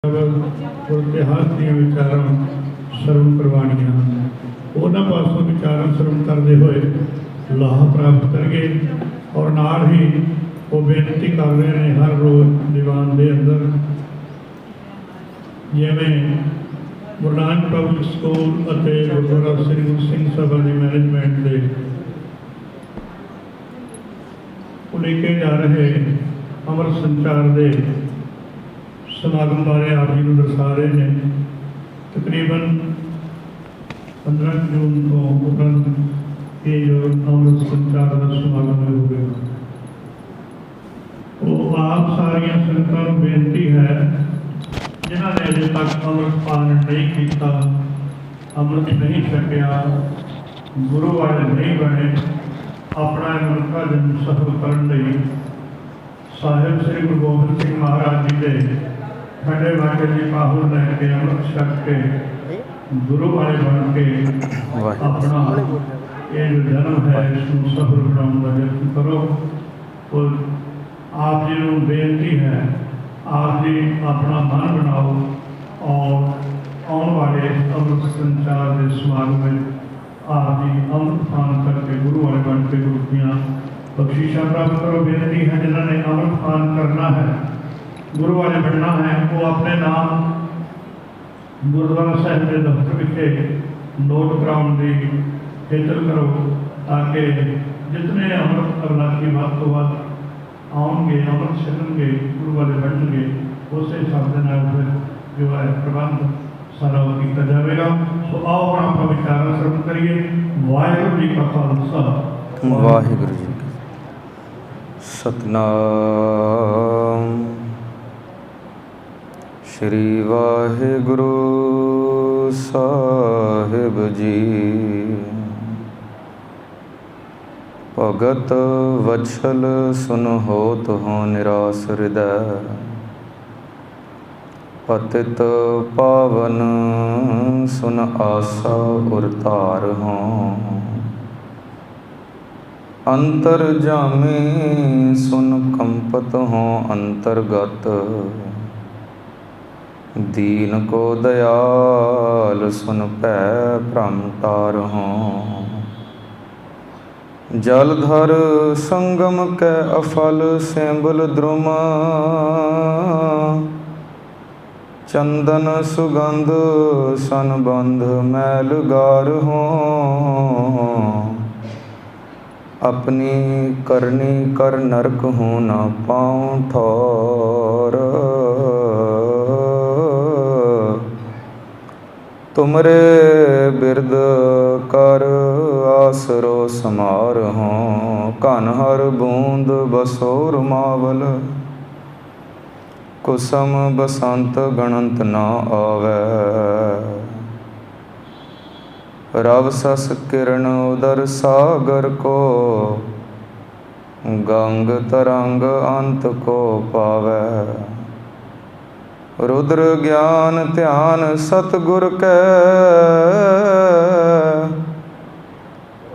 इतिहास ਦੀਆਂ ਵਿਚਾਰਾਂ ਸਰਵਣ ਕਰਵਾਉਣੀਆਂ ਹਨ। ਉਹਨਾਂ ਪਾਸੋਂ ਵਿਚਾਰਾਂ ਸਰਵਣ ਕਰਦੇ ਹੋਏ ਲਾਭ ਪ੍ਰਾਪਤ ਕਰੀਏ। ਔਰ ਨਾਲ ਹੀ ਉਹ ਬੇਨਤੀ ਕਰ ਰਹੇ ਨੇ ਹਰ ਰੋਜ਼ ਦੀਵਾਨ ਦੇ ਅੰਦਰ, ਜਿਵੇਂ ਗੁਰੂ ਨਾਨਕ ਪਬਲਿਕ ਸਕੂਲ ਅਤੇ ਗੁਰਦੁਆਰਾ ਸ੍ਰੀ ਗੁਰੂ ਸਿੰਘ ਸਭਾ ਦੀ ਮੈਨੇਜਮੈਂਟ ਦੇ ਉਲੀਕੇ ਜਾ ਰਹੇ ਅੰਮ੍ਰਿਤ ਸੰਚਾਰ ਦੇ समागम बारे आप जी दर्शा रहे हैं। तकरीबन 15 जून को उपरंत ये जो अमृत संचार का समागम हो गया, वो आप सारिया संगतां नूं बेनती है जिन्होंने अजे तक अमृत पान नहीं किया, अमृत नहीं छकिया, गुरु वाले नहीं बने, अपना अमृत का जन्म सफल करने लई साहिब श्री गुरु गोबिंद सिंह महाराज जी के खड़े बाटे जी पाहुल लैके अमृत छक के गुरु वाले बन के अपना ये जो जन्म है इसको सफल बनाने का यत्न करो। तो आप जी को बेनती है, आप जी अपना मन बनाओ और आने वाले अमृत संचार के समागम में आप जी अमृत पान करके गुरु वाले बन के गुरु दियाँ बख्शीशा प्राप्त करो। बेनती है जिन्होंने अमृत पान करना है, गुरु वाले बनना है, वो अपने नाम गुरुद्वारा साहिब के दफ्तर विखे नोट कराने की हितर करो, ताकि जितने अमृत अगला की वध तो वध आउणगे, अमृत छकणगे, गुरु वाले बनणगे, उस हिसाब के नाल फिर जो है प्रबंध सारा किया जाएगा। सो आओ अपना विचार श्रवण करिए। वाहिगुरू जी का खालसा, वाहिगुरू जी की सतनाम। श्री वाहिगुरू साहिब जी भगत वत्सल सुन होत हो निराश हृदय, पतित पावन सुन आशा उरतार हों, अंतर जामी सुन कंपत हों अंतर्गत, दीन को दयाल सुन पै भ्रम तार हों, जलधर संगम कै अफल सेंबल द्रुम, चंदन सुगंध सन बंध मैल गार हों, अपनी करनी कर नरक हूँ न पाऊँ ठौर, तुमरे बिरद कर आसरो समार हों, कन हर बूंद बसोर मावल, कुसम बसंत गणंत न आवै, रव सस किरण उदर सागर को, गंग तरंग अंत को पावै, रुद्र ज्ञान ध्यान सतगुर कै,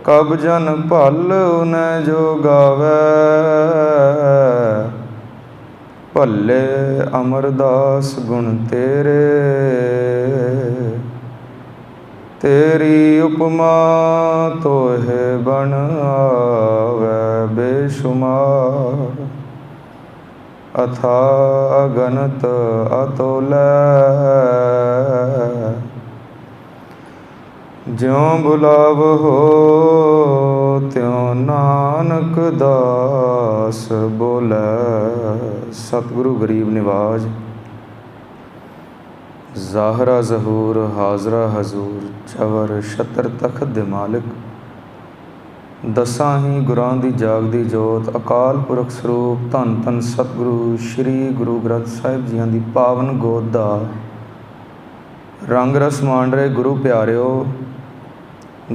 कब जन भल उन्हें जो गावै, भले अमरदास गुण तेरे, तेरी उपमा तोहे बन आवै बेशुमार, अथा अगनत अतोलै, ज्यों बुलाव हो त्यों नानक दास बोलै। सतगुरु गरीब निवाज, ज़ाहरा ज़हूर हाजरा हजूर, चवर छतर तखत दे मालिक, दसां ही गुरां दी जागदी जोत, अकाल पुरख सरूप धन धन सतगुरु श्री गुरु ग्रंथ साहिब जियां दी पावन गोद दा रंग रस माण रहे गुरु प्यारिओ,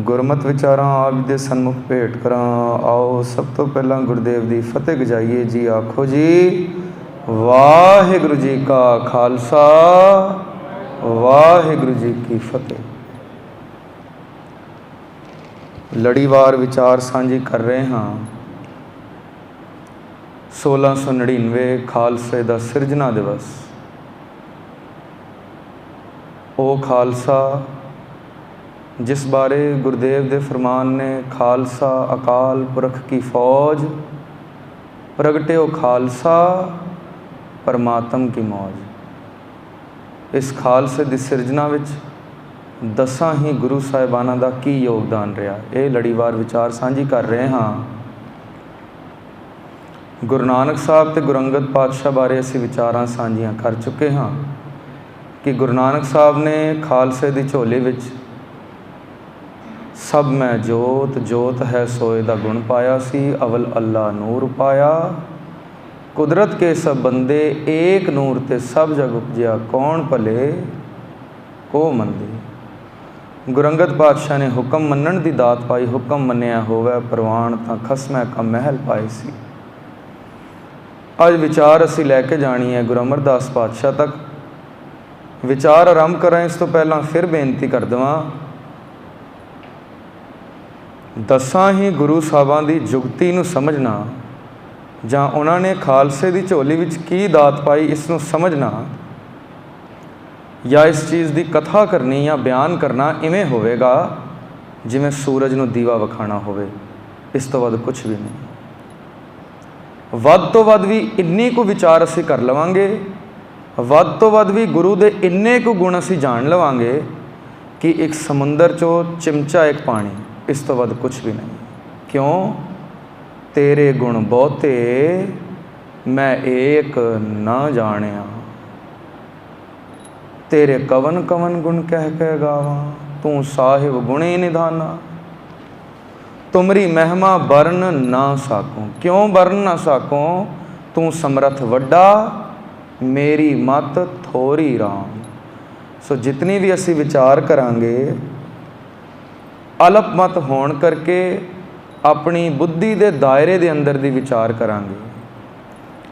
गुरमत विचारां आप दे सन्मुख भेंट करां। आओ सब तो पहला गुरुदेव दी फतेह गजाइए जी। आखो जी वाहिगुरू जी का खालसा, वाहिगुरू जी की फतेह। लड़ीवार विचार साझे कर रहे हाँ। 1699 खालसे का सिरजना दिवस ਉਹ ਖਾਲਸਾ जिस बारे गुरुदेव के फरमान ने खालसा अकाल पुरख की फौज प्रगटे हो खालसा परमात्म की मौज। इस खालसे की सिरजना विच दसां ही गुरु साहिबाना का की योगदान रहा, ये लड़ीवार विचार साझी कर रहे हाँ। गुरु नानक साहब ते गुरु अंगद पातशाह बारे असी विचारां साझियां कर चुके हाँ कि गुरु नानक साहब ने खालसे की झोली विच सब मैं जोत जोत है सोए दा गुण पाया सी, अवल अल्लाह नूर पाया, कुदरत के सब बंदे एक नूर ते सब जग उपजिया, कौन भले को मंदे। गुरु अंगद पातशाह ने हुक्म मनण दी दात पाई, हुक्म मन्निया होवे परवान तां खसमै का महल पाए सी। अज विचार असी लैके जानी है गुरु अमरदास पातशाह तक। विचार आरंभ करें इस तो पहला फिर बेनती कर देवां, दसां ही गुरु साहबां दी जुगती नूं समझना जां उन्हां ने खालसे दी झोली विच की दात पाई इसनूं समझना या इस चीज़ की कथा करनी या बयान करना इवें होवेगा जिवें सूरज नूं दीवा विखाना होवे, इस तो वध कुछ भी नहीं। वध तो वध भी इन्नी को विचार असी कर लवांगे, वध तो वध भी गुरु दे इन्ने को गुण असी जान लवांगे कि एक समुंदर चो चिमचा एक पानी, इस तो वध कुछ भी नहीं। क्यों? तेरे गुण बहुते मैं एक ना जानिया, तेरे कवन कवन गुण कह कह गावा, तू साहिब गुणे निधाना, तुमरी महिमा बरन ना साकूं। क्यों बरन ना साकूं? तू समर्थ वड्डा मेरी मत थोरी राम। सो जितनी भी असी विचार करांगे अलप मत होण करके अपनी बुद्धि के दायरे के अंदर दी विचार करांगे।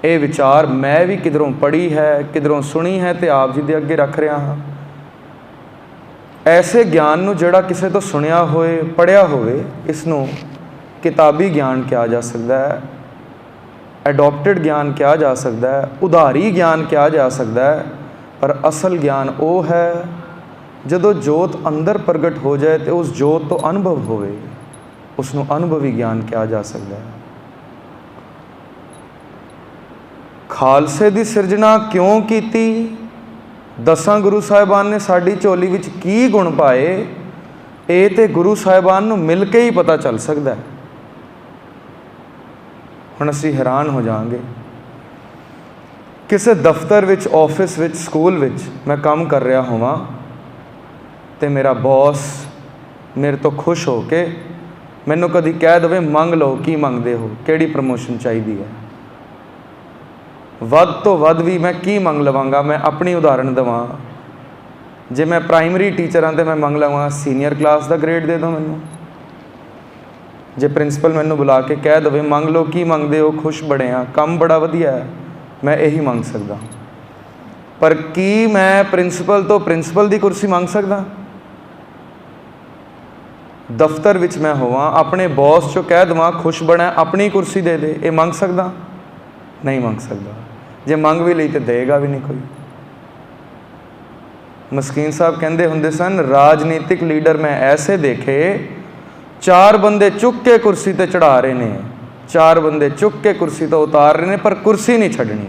ये विचार मैं भी किधरों पढ़ी है, किधरों सुनी है तो आप जी दे अगे रख रहा हाँ। ऐसे ज्ञान नूं जिहड़ा किसी तो सुनिया होए पढ़िया होवे, इसनूं किताबी ज्ञान कहा जा सकता है, एडॉप्टेड ज्ञान कहा जा सकता है, उधारी ज्ञान कहा जा सकता है। पर असल ज्ञान वो है जदों जोत अंदर प्रगट हो जाए तो उस जोत तो अनुभव होवे, उसनों अनुभवी ज्ञान कहा जा सकता है। खालसे की सिरजना क्यों कीती? दसां गुरु साहिबान ने साडी झोली विच की गुण पाए, ये तो गुरु साहिबान नूं मिल के ही पता चल सकता है। हुण असीं हैरान हो जाएंगे, किसी दफ्तर विच, ऑफिस विच, स्कूल विच मैं काम कर रहा होवां ते मेरा बॉस मेरे तो खुश हो के मैनू कभी कह दे मंग लो, की मंगते हो, किहड़ी प्रमोशन चाहिए है। वध तो वध भी मैं की मंग लवांगा। मैं अपनी उदाहरण देवां, जे मैं प्राइमरी टीचर हाँ तो मैं मंग लवां सीनियर क्लास का ग्रेड दे दो मैनू। जे प्रिंसीपल मैनू बुला के कह दे मंग लो, की मंगते हो, खुश बड़े हाँ, काम बड़ा वधिया है, मैं यही मंग सकदा। पर की मैं प्रिंसीपल तो प्रिंसीपल की कुर्सी मंग सकदा? दफ्तर विच मैं होवां, अपने बॉस चो कह देवां खुश बना अपनी कुर्सी दे दे, ये मंग सकदा? नहीं मंग सकदा। जे मंग भी लई तो देगा भी नहीं कोई। मस्कीन साहब कहते हुंदे सन, राजनीतिक लीडर मैं ऐसे देखे 4 बंदे चुक के कुर्सी ते चढ़ा रहे ने, 4 बंदे चुक के कुर्सी तो उतार रहे ने, पर कुर्सी नहीं छड्डनी।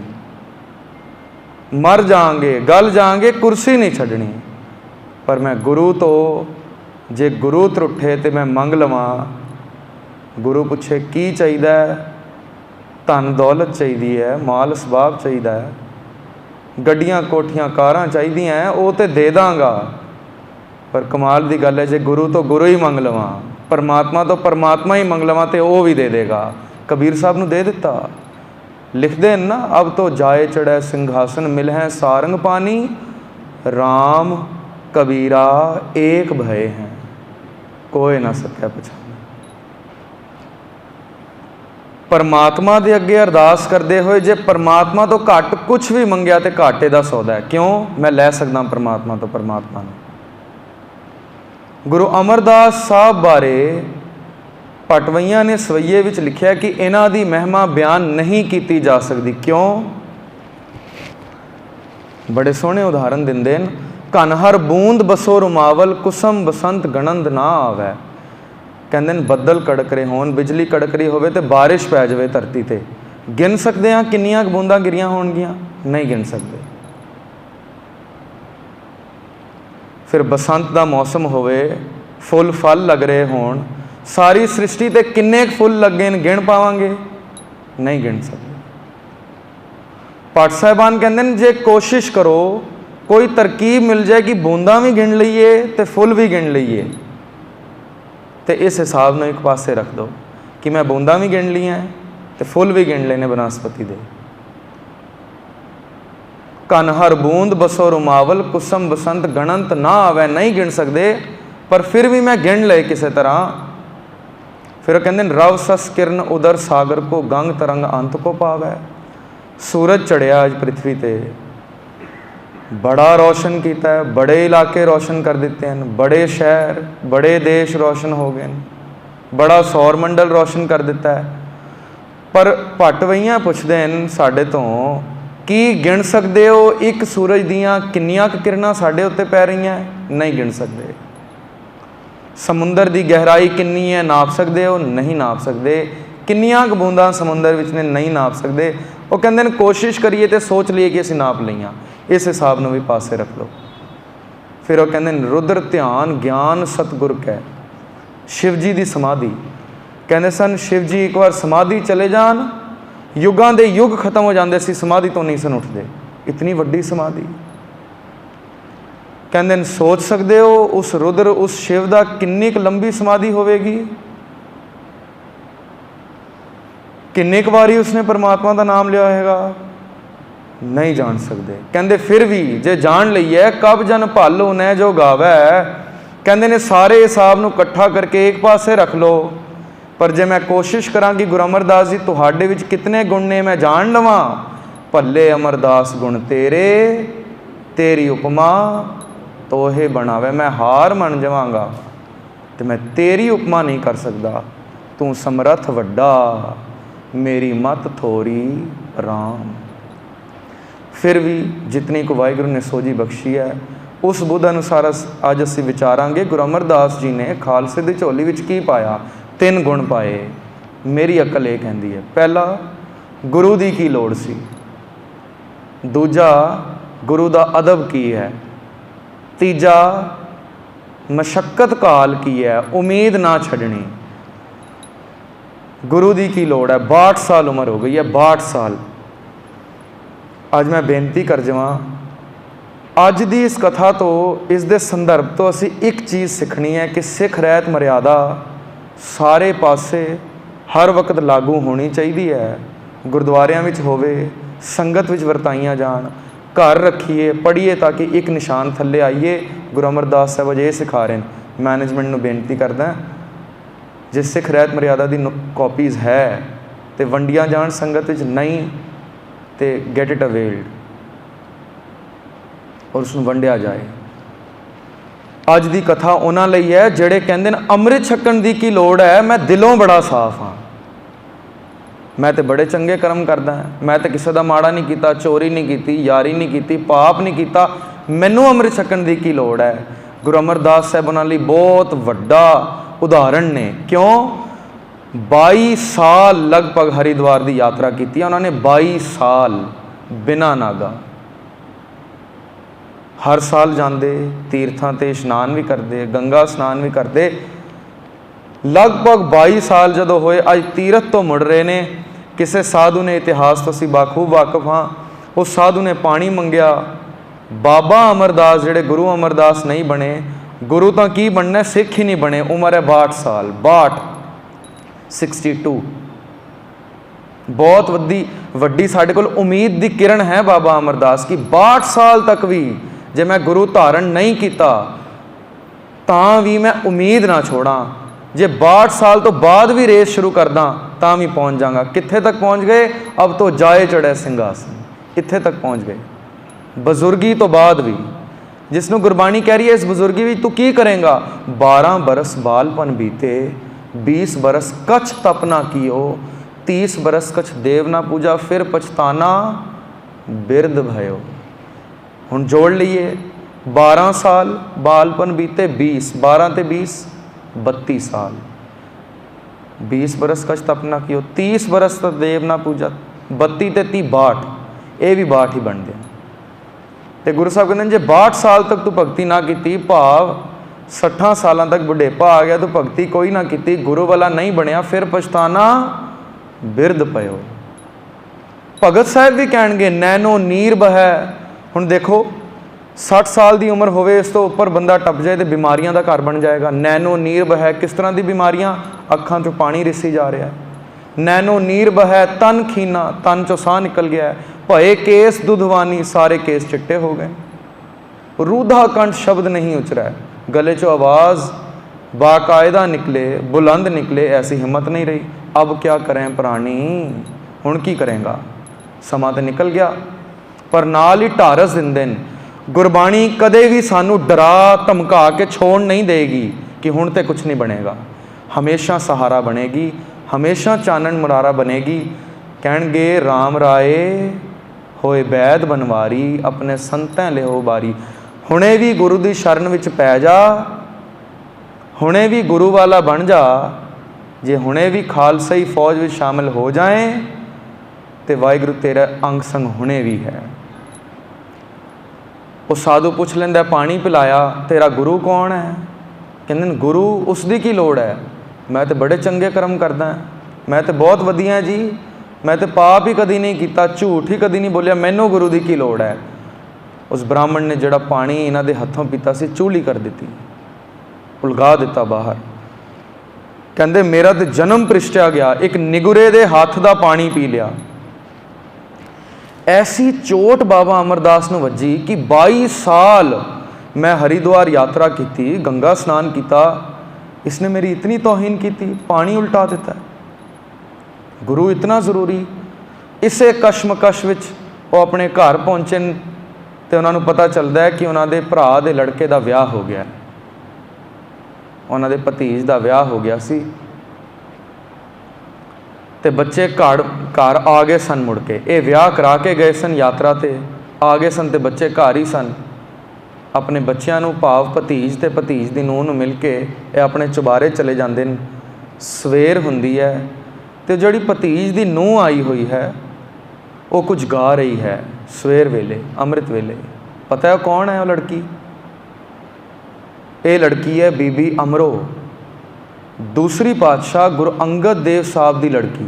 मर जाएंगे, गल जाएंगे, कुर्सी नहीं छड्डनी। पर मैं गुरु तो जे गुरु त्रुठे तो मैं मंग लवां, गुरु पुछे की चाहिए, धन दौलत चाहिए है, माल सबाब चाहिए है, गड्डियां कोठियां कारां चाहिए हैं, वो तो दे दांगा। पर कमाल की गल है, जे गुरु तो गुरु ही मंग लवां, परमात्मा तो परमात्मा ही मंग लवां तो वह भी दे देगा। कबीर साहब नूं दे दिता, लिखते हैं ना, अब तो जाए चढ़े सिंघासन मिल है सारंग पानी, राम कबीरा एक भय हैं, कोई ना सकिया पछाने। परमात्मा के अगे अरदास करते हुए जे परमात्मा तो घट कुछ भी मंगया तो घाटे का सौदा है। क्यों? मैं लै सकदा परमात्मा तो परमात्मा ने। गुरु अमरदास साहब बारे पटवइयां ने सवैये विच लिखिया कि इन्हां दी महिमा बयान नहीं की जा सकती। क्यों? बड़े सोहने उदाहरण दिंदे न। ਘਨ ਹਰ ਬੂੰਦ ਬਸੋ ਰੁਮਾਵਲ, ਕੁਸਮ ਬਸੰਤ ਗਣੰਦ ਨਾ ਆਵੈ। ਕਹਿੰਦੇ ਨੇ ਬੱਦਲ ਕੜਕ ਰਹੇ ਹੋਣ, ਬਿਜਲੀ ਕੜਕ ਰਹੀ ਹੋਵੇ ਤੇ ਬਾਰਿਸ਼ ਪੈ ਜਾਵੇ ਧਰਤੀ ਤੇ, ਗਿਣ ਸਕਦੇ ਹਾਂ ਕਿੰਨੀਆਂ ਕੁ ਬੂੰਦਾਂ ਗਿਰੀਆਂ ਹੋਣਗੀਆਂ? ਨਹੀਂ ਗਿਣ ਸਕਦੇ। ਫਿਰ ਬਸੰਤ ਦਾ ਮੌਸਮ ਹੋਵੇ, ਫੁੱਲ ਫਲ ਲੱਗ ਰਹੇ ਹੋਣ, ਸਾਰੀ ਸ੍ਰਿਸ਼ਟੀ ਤੇ ਕਿੰਨੇ ਕੁ ਫੁੱਲ ਲੱਗੇ ਨੇ, ਗਿਣ ਪਾਵਾਂਗੇ? ਨਹੀਂ ਗਿਣ ਸਕਦੇ। ਭੱਟ ਸਾਹਿਬਾਨ ਕਹਿੰਦੇ ਨੇ ਜੇ ਕੋਸ਼ਿਸ਼ ਕਰੋ, ਕੋਈ ਤਰਕੀਬ ਮਿਲ ਜਾਏ ਕਿ ਬੂੰਦਾਂ ਵੀ ਗਿਣ ਲਈਏ ਤੇ ਫੁੱਲ ਵੀ ਗਿਣ ਲਈਏ, ਤੇ ਇਸ ਹਿਸਾਬ ਨੂੰ ਇੱਕ ਪਾਸੇ ਰੱਖ ਦਿਓ ਕਿ ਮੈਂ ਬੂੰਦਾਂ ਵੀ ਗਿਣ ਲਈਆਂ ਤੇ ਫੁੱਲ ਵੀ ਗਿਣ ਲਏ ਨੇ ਬਨਸਪਤੀ ਦੇ। ਘਨ ਹਰ ਬੂੰਦ ਬਸੋ ਰੁਮਾਵਲ, ਕੁਸਮ ਬਸੰਤ ਗਣੰਤ ਨਾ ਆਵੈ। ਨਹੀਂ ਗਿਣ ਸਕਦੇ, ਪਰ ਫਿਰ ਵੀ ਮੈਂ ਗਿਣ ਲਏ ਕਿਸੇ ਤਰ੍ਹਾਂ। ਫਿਰ ਉਹ ਕਹਿੰਦੇ ਨੇ ਰਵ ਸਸ ਕਿਰਨ ਉਦਰ ਸਾਗਰ ਕੋ, ਗੰਗ ਤਰੰਗ ਅੰਤ ਕੋ ਪਾਵੈ। ਸੂਰਜ ਚੜਿਆ ਅੱਜ ਪ੍ਰਿਥਵੀ ਤੇ, ਬੜਾ ਰੋਸ਼ਨ ਕੀਤਾ ਹੈ, ਬੜੇ ਇਲਾਕੇ ਰੋਸ਼ਨ ਕਰ ਦਿੱਤੇ ਹਨ, ਬੜੇ ਸ਼ਹਿਰ ਬੜੇ ਦੇਸ਼ ਰੋਸ਼ਨ ਹੋ ਗਏ ਨੇ, ਬੜਾ ਸੌਰ ਮੰਡਲ ਰੋਸ਼ਨ ਕਰ ਦਿੱਤਾ ਹੈ। ਪਰ ਭੱਟਵਈਆਂ ਪੁੱਛਦੇ ਹਨ ਸਾਡੇ ਤੋਂ, ਕੀ ਗਿਣ ਸਕਦੇ ਹੋ ਇੱਕ ਸੂਰਜ ਦੀਆਂ ਕਿੰਨੀਆਂ ਕੁ ਕਿਰਨਾਂ ਸਾਡੇ ਉੱਤੇ ਪੈ ਰਹੀਆਂ? ਨਹੀਂ ਗਿਣ ਸਕਦੇ। ਸਮੁੰਦਰ ਦੀ ਗਹਿਰਾਈ ਕਿੰਨੀ ਹੈ, ਨਾਪ ਸਕਦੇ ਹੋ? ਨਹੀਂ ਨਾਪ ਸਕਦੇ। ਕਿੰਨੀਆਂ ਕੁ ਬੂੰਦਾਂ ਸਮੁੰਦਰ ਵਿੱਚ ਨੇ? ਨਹੀਂ ਨਾਪ ਸਕਦੇ। ਉਹ ਕਹਿੰਦੇ ਨੇ ਕੋਸ਼ਿਸ਼ ਕਰੀਏ ਤੇ ਸੋਚ ਲਈਏ ਕਿ ਅਸੀਂ ਨਾਪ ਲਈਆਂ। ਇਸ ਹਿਸਾਬ ਨੂੰ ਵੀ ਪਾਸੇ ਰੱਖ ਲਓ। ਫਿਰ ਉਹ ਕਹਿੰਦੇ ਨੇ ਰੁਦਰ ਧਿਆਨ ਗਿਆਨ ਸਤਿਗੁਰ ਕੈ। ਸ਼ਿਵ ਜੀ ਦੀ ਸਮਾਧੀ, ਕਹਿੰਦੇ ਸਨ ਸ਼ਿਵ ਜੀ ਇੱਕ ਵਾਰ ਸਮਾਧੀ ਚਲੇ ਜਾਣ, ਯੁੱਗਾਂ ਦੇ ਯੁੱਗ ਖਤਮ ਹੋ ਜਾਂਦੇ ਸੀ, ਸਮਾਧੀ ਤੋਂ ਨਹੀਂ ਸਨ ਉੱਠਦੇ। ਇਤਨੀ ਵੱਡੀ ਸਮਾਧੀ। ਕਹਿੰਦੇ ਨੇ ਸੋਚ ਸਕਦੇ ਹੋ ਉਸ ਰੁਦਰ, ਉਸ ਸ਼ਿਵ ਦਾ ਕਿੰਨੀ ਕੁ ਲੰਬੀ ਸਮਾਧੀ ਹੋਵੇਗੀ? ਕਿੰਨੇ ਕੁ ਵਾਰੀ ਉਸਨੇ ਪਰਮਾਤਮਾ ਦਾ ਨਾਮ ਲਿਆ ਹੋਏਗਾ? ਨਹੀਂ ਜਾਣ ਸਕਦੇ। ਕਹਿੰਦੇ ਫਿਰ ਵੀ ਜੇ ਜਾਣ ਲਈਏ, ਕਬ ਜਨ ਭਲ ਹੁਨੈ ਜੋ ਗਾਵੈ। ਕਹਿੰਦੇ ਨੇ ਸਾਰੇ ਹਿਸਾਬ ਨੂੰ ਇਕੱਠਾ ਕਰਕੇ ਇੱਕ ਪਾਸੇ ਰੱਖ ਲਓ, ਪਰ ਜੇ ਮੈਂ ਕੋਸ਼ਿਸ਼ ਕਰਾਂ ਕਿ ਗੁਰੂ ਅਮਰਦਾਸ ਜੀ ਤੁਹਾਡੇ ਵਿੱਚ ਕਿਤਨੇ ਗੁਣ ਨੇ ਮੈਂ ਜਾਣ ਲਵਾਂ, ਭੱਲੇ ਅਮਰਦਾਸ ਗੁਣ ਤੇਰੇ, ਤੇਰੀ ਉਪਮਾ ਤੋਹੇ ਬਣਾਵੇ। ਮੈਂ ਹਾਰ ਮੰਨ ਜਾਵਾਂਗਾ ਤੇ ਮੈਂ ਤੇਰੀ ਉਪਮਾ ਨਹੀਂ ਕਰ ਸਕਦਾ। ਤੂੰ ਸਮਰੱਥ ਵੱਡਾ, ਮੇਰੀ ਮਤ ਥੋਰੀ ਰਾਮ। ਫਿਰ ਵੀ ਜਿਤਨੀ ਕੁ ਵਾਹਿਗੁਰੂ ਨੇ ਸੋਝੀ ਬਖਸ਼ੀ ਹੈ, ਉਸ ਬੁੱਧ ਅਨੁਸਾਰ ਅੱਜ ਅਸੀਂ ਵਿਚਾਰਾਂਗੇ ਗੁਰੂ ਅਮਰਦਾਸ ਜੀ ਨੇ ਖਾਲਸੇ ਦੀ ਝੋਲੀ ਵਿੱਚ ਕੀ ਪਾਇਆ। 3 ਗੁਣ ਪਾਏ। ਮੇਰੀ ਅਕਲ ਇਹ ਕਹਿੰਦੀ ਹੈ, ਪਹਿਲਾ ਗੁਰੂ ਦੀ ਕੀ ਲੋੜ ਸੀ, ਦੂਜਾ ਗੁਰੂ ਦਾ ਅਦਬ ਕੀ ਹੈ, ਤੀਜਾ ਮਸ਼ੱਕਤ ਕਾਲ ਕੀ ਹੈ, ਉਮੀਦ ਨਾ ਛੱਡਣੀ। ਗੁਰੂ ਦੀ ਕੀ ਲੋੜ ਹੈ? 62 ਸਾਲ ਉਮਰ ਹੋ ਗਈ ਹੈ, 62 ਸਾਲ। ਅੱਜ ਮੈਂ ਬੇਨਤੀ ਕਰ ਜਾਵਾਂ, ਅੱਜ ਦੀ ਇਸ ਕਥਾ ਤੋਂ, ਇਸ ਦੇ ਸੰਦਰਭ ਤੋਂ ਅਸੀਂ ਇੱਕ ਚੀਜ਼ ਸਿੱਖਣੀ ਹੈ ਕਿ ਸਿੱਖ ਰਹਿਤ ਮਰਿਆਦਾ ਸਾਰੇ ਪਾਸੇ ਹਰ ਵਕਤ ਲਾਗੂ ਹੋਣੀ ਚਾਹੀਦੀ ਹੈ। ਗੁਰਦੁਆਰਿਆਂ ਵਿੱਚ ਹੋਵੇ, ਸੰਗਤ ਵਿੱਚ ਵਰਤਾਈਆਂ ਜਾਣ, ਘਰ ਰੱਖੀਏ, ਪੜ੍ਹੀਏ ਤਾਂ ਕਿ ਇੱਕ ਨਿਸ਼ਾਨ ਥੱਲੇ ਆਈਏ। ਗੁਰੂ ਅਮਰਦਾਸ ਸਾਹਿਬ ਅਜੇ ਸਿਖਾ ਰਹੇ ਨੇ। ਮੈਨੇਜਮੈਂਟ ਨੂੰ ਬੇਨਤੀ ਕਰਦਾ, ਜੇ ਸਿੱਖ ਰਹਿਤ ਮਰਿਆਦਾ ਦੀ ਕਾਪੀਜ਼ ਹੈ ਤੇ ਵੰਡੀਆਂ ਜਾਣ ਸੰਗਤ ਵਿੱਚ, ਨਹੀਂ ਤੇ ਗੈਟ ਇਟ ਅਵੇਲਡ ਔਰ ਉਸਨੂੰ ਵੰਡਿਆ ਜਾਏ। ਅੱਜ ਦੀ ਕਥਾ ਉਹਨਾਂ ਲਈ ਹੈ ਜਿਹੜੇ ਕਹਿੰਦੇ ਨੇ ਅੰਮ੍ਰਿਤ ਛਕਣ ਦੀ ਕੀ ਲੋੜ ਹੈ, ਮੈਂ ਦਿਲੋਂ ਬੜਾ ਸਾਫ਼ ਹਾਂ, ਮੈਂ ਤੇ ਬੜੇ ਚੰਗੇ ਕਰਮ ਕਰਦਾ ਹਾਂ, ਮੈਂ ਤੇ ਕਿਸੇ ਦਾ ਮਾੜਾ ਨਹੀਂ ਕੀਤਾ, ਚੋਰੀ ਨਹੀਂ ਕੀਤੀ, ਯਾਰੀ ਨਹੀਂ ਕੀਤੀ, ਪਾਪ ਨਹੀਂ ਕੀਤਾ, ਮੈਨੂੰ ਅੰਮ੍ਰਿਤ ਛਕਣ ਦੀ ਕੀ ਲੋੜ ਹੈ। ਗੁਰੂ ਅਮਰਦਾਸ ਸਾਹਿਬ ਉਹਨਾਂ ਲਈ ਬਹੁਤ ਵੱਡਾ ਉਦਾਹਰਣ ਨੇ। ਕਿਉਂ? 22 ਸਾਲ ਲਗਭਗ ਹਰਿਦੁਆਰ ਦੀ ਯਾਤਰਾ ਕੀਤੀ ਉਹਨਾਂ ਨੇ, 22 ਸਾਲ ਬਿਨਾਂ ਨਾਗਾ। ਹਰ ਸਾਲ ਜਾਂਦੇ, ਤੀਰਥਾਂ ਤੇ ਇਸ਼ਨਾਨ ਵੀ ਕਰਦੇ, ਗੰਗਾ ਇਸ਼ਨਾਨ ਵੀ ਕਰਦੇ। ਲਗਭਗ 22 ਸਾਲ ਜਦੋਂ ਹੋਏ, ਅੱਜ ਤੀਰਥ ਤੋਂ ਮੁੜ ਰਹੇ ਨੇ। ਕਿਸੇ ਸਾਧੂ ਨੇ, ਇਤਿਹਾਸ ਤੋਂ ਅਸੀਂ ਬਾਖੂਬ ਵਾਕਫ ਹਾਂ, ਉਸ ਸਾਧੂ ਨੇ ਪਾਣੀ ਮੰਗਿਆ। ਬਾਬਾ ਅਮਰਦਾਸ ਜਿਹੜੇ ਗੁਰੂ ਅਮਰਦਾਸ ਨਹੀਂ ਬਣੇ, ਗੁਰੂ ਤਾਂ ਕੀ ਬਣਨਾ, ਸਿੱਖ ਹੀ ਨਹੀਂ ਬਣੇ। ਉਮਰ ਹੈ 62 ਸਾਲ, 62 ਬਹੁਤ ਵੱਡੀ ਸਾਡੇ ਕੋਲ ਉਮੀਦ ਦੀ ਕਿਰਨ ਹੈ ਬਾਬਾ ਅਮਰਦਾਸ ਕੀ। 62 ਸਾਲ ਤੱਕ ਵੀ ਜੇ ਮੈਂ ਗੁਰੂ ਧਾਰਨ ਨਹੀਂ ਕੀਤਾ ਤਾਂ ਵੀ ਮੈਂ ਉਮੀਦ ਨਾ ਛੋੜਾਂ। ਜੇ 62 ਸਾਲ ਤੋਂ ਬਾਅਦ ਵੀ ਰੇਸ ਸ਼ੁਰੂ ਕਰਦਾ ਤਾਂ ਵੀ ਪਹੁੰਚ ਜਾਵਾਂਗਾ। ਕਿੱਥੇ ਤੱਕ ਪਹੁੰਚ ਗਏ? ਅਬ ਤੋਂ ਜਾਏ ਚੜ੍ਹੇ ਸਿੰਘਾਸਨ, ਇੱਥੇ ਤੱਕ ਪਹੁੰਚ ਗਏ। ਬਜ਼ੁਰਗੀ ਤੋਂ ਬਾਅਦ ਵੀ, ਜਿਸ ਨੂੰ ਗੁਰਬਾਣੀ ਕਹਿ ਰਹੀ ਹੈ ਇਸ ਬਜ਼ੁਰਗੀ ਵਿੱਚ ਤੂੰ ਕੀ ਕਰੇਂਗਾ? 12 ਬਰਸ ਬਾਲਪਨ ਬੀਤੇ, 20 ਬਰਸ ਕਛ ਤਪ ਨਾ ਕੀਓ, 30 ਬਰਸ ਕਛ ਦੇਵ ਨਾ ਪੂਜਾ, ਫਿਰ ਪਛਤਾਨਾ ਬਿਰਧ भयो। ਹੁਣ ਜੋੜ ਲਈਏ, 12 साल बालपन बीते 20, 12 ते 20 32 साल, 20 बरस कछ तप ना कियो, 30 बरस तक देव ना पूजा, 32 ते 30 62, ये भी 62 ही बन गया। तो गुरु साहब कहते जे 62 साल तक तू भगती ना की, भाव 60 साल तक बुढ़ेपा आ गया तू भगती कोई ना की, गुरु वाला नहीं बनया, फिर पछताना बिरध पयो। भगत साहब भी कहणगे नैनो नीर बहै। हुण देखो 60 साल की उम्र होवे, इस तो उपर बंदा टप जाए तो बीमारियां का घर बन जाएगा। नैनो नीर बहै, किस तरह की बीमारियां? अखां चों पानी रिसी जा रहा है। नैनो नीर बहै तन खीना, तन चों साह निकल गया है। भये केस दुधवानी, सारे केस चिट्टे हो गए। रूधा कंठ शब्द नहीं उचरा है, गले चो आवाज़ बाकायदा निकले, बुलंद निकले, ऐसी हिम्मत नहीं रही। अब क्या करें प्राणी, हुण की करेंगा? समा तो निकल गया, पर नाल ही ढारस दिंदे ने। गुरबाणी कदे भी सानू डरा धमका के छोड़ नहीं देगी कि हुण ते कुछ नहीं बनेगा। हमेशा सहारा बनेगी, हमेशा चानन मुरारा बनेगी। कहणगे राम राए होए बैद बनवारी, अपने संतें लिहो बारी। हुणे भी गुरु की शरण विच पै जा, हुणे भी गुरु वाला बन जा। जे हुणे भी खालसाई फौज में शामिल हो जाए तो वाहिगुरु तेरा अंग संग हुणे भी है। वो साधु पूछ लेंदा पानी पिलाया, तेरा गुरु कौन है? कहते गुरु उसकी की लोड़ है, मैं तो बड़े चंगे कर्म करदा, मैं तो बहुत वधिया जी, मैं तो पाप ही कदी नहीं किया, झूठ ही कदी नहीं बोलिया, मैनू गुरु की लोड़ है। उस ब्राह्मण ने जिहड़ा पानी इन्हां दे हत्थों पीता सी, चूली कर दी, उलगा दिता बाहर। कहते मेरा तो जन्म पृष्ठिया गया, एक निगुरे दे हाथ दा पानी पी लिया। ऐसी चोट बाबा अमरदास नूं वजी कि 22 साल मैं हरिद्वार यात्रा की, गंगा स्नान किया, इसने मेरी इतनी तौहीन की, पानी उल्टा दिता। गुरु इतना जरूरी। इसे कशमकश विच वो अपने घर पहुंचे तो उन्होंने पता चलता है कि उन्होंने भरा दे लड़के का विआह हो गया, उन्होंने भतीज का विआह हो गया सी, ते बच्चे घर आ गए सन। मुड़ के ये विआह करा के गए सन, यात्रा ते आ गए सन, तो बच्चे घर ही सन। अपने बच्चों को भाव भतीज ते भतीज की नूंह मिल के ये अपने चुबारे चले जाते हैं। सवेर हुंदी है तो जिहड़ी भतीज की नूंह आई हुई है वो कुछ गा रही है सवेर वेले, अमृत वेले। पता है कौन है वो लड़की? ये लड़की है बीबी अमरो, दूसरी पातशाह गुरु अंगद देव साहब की लड़की।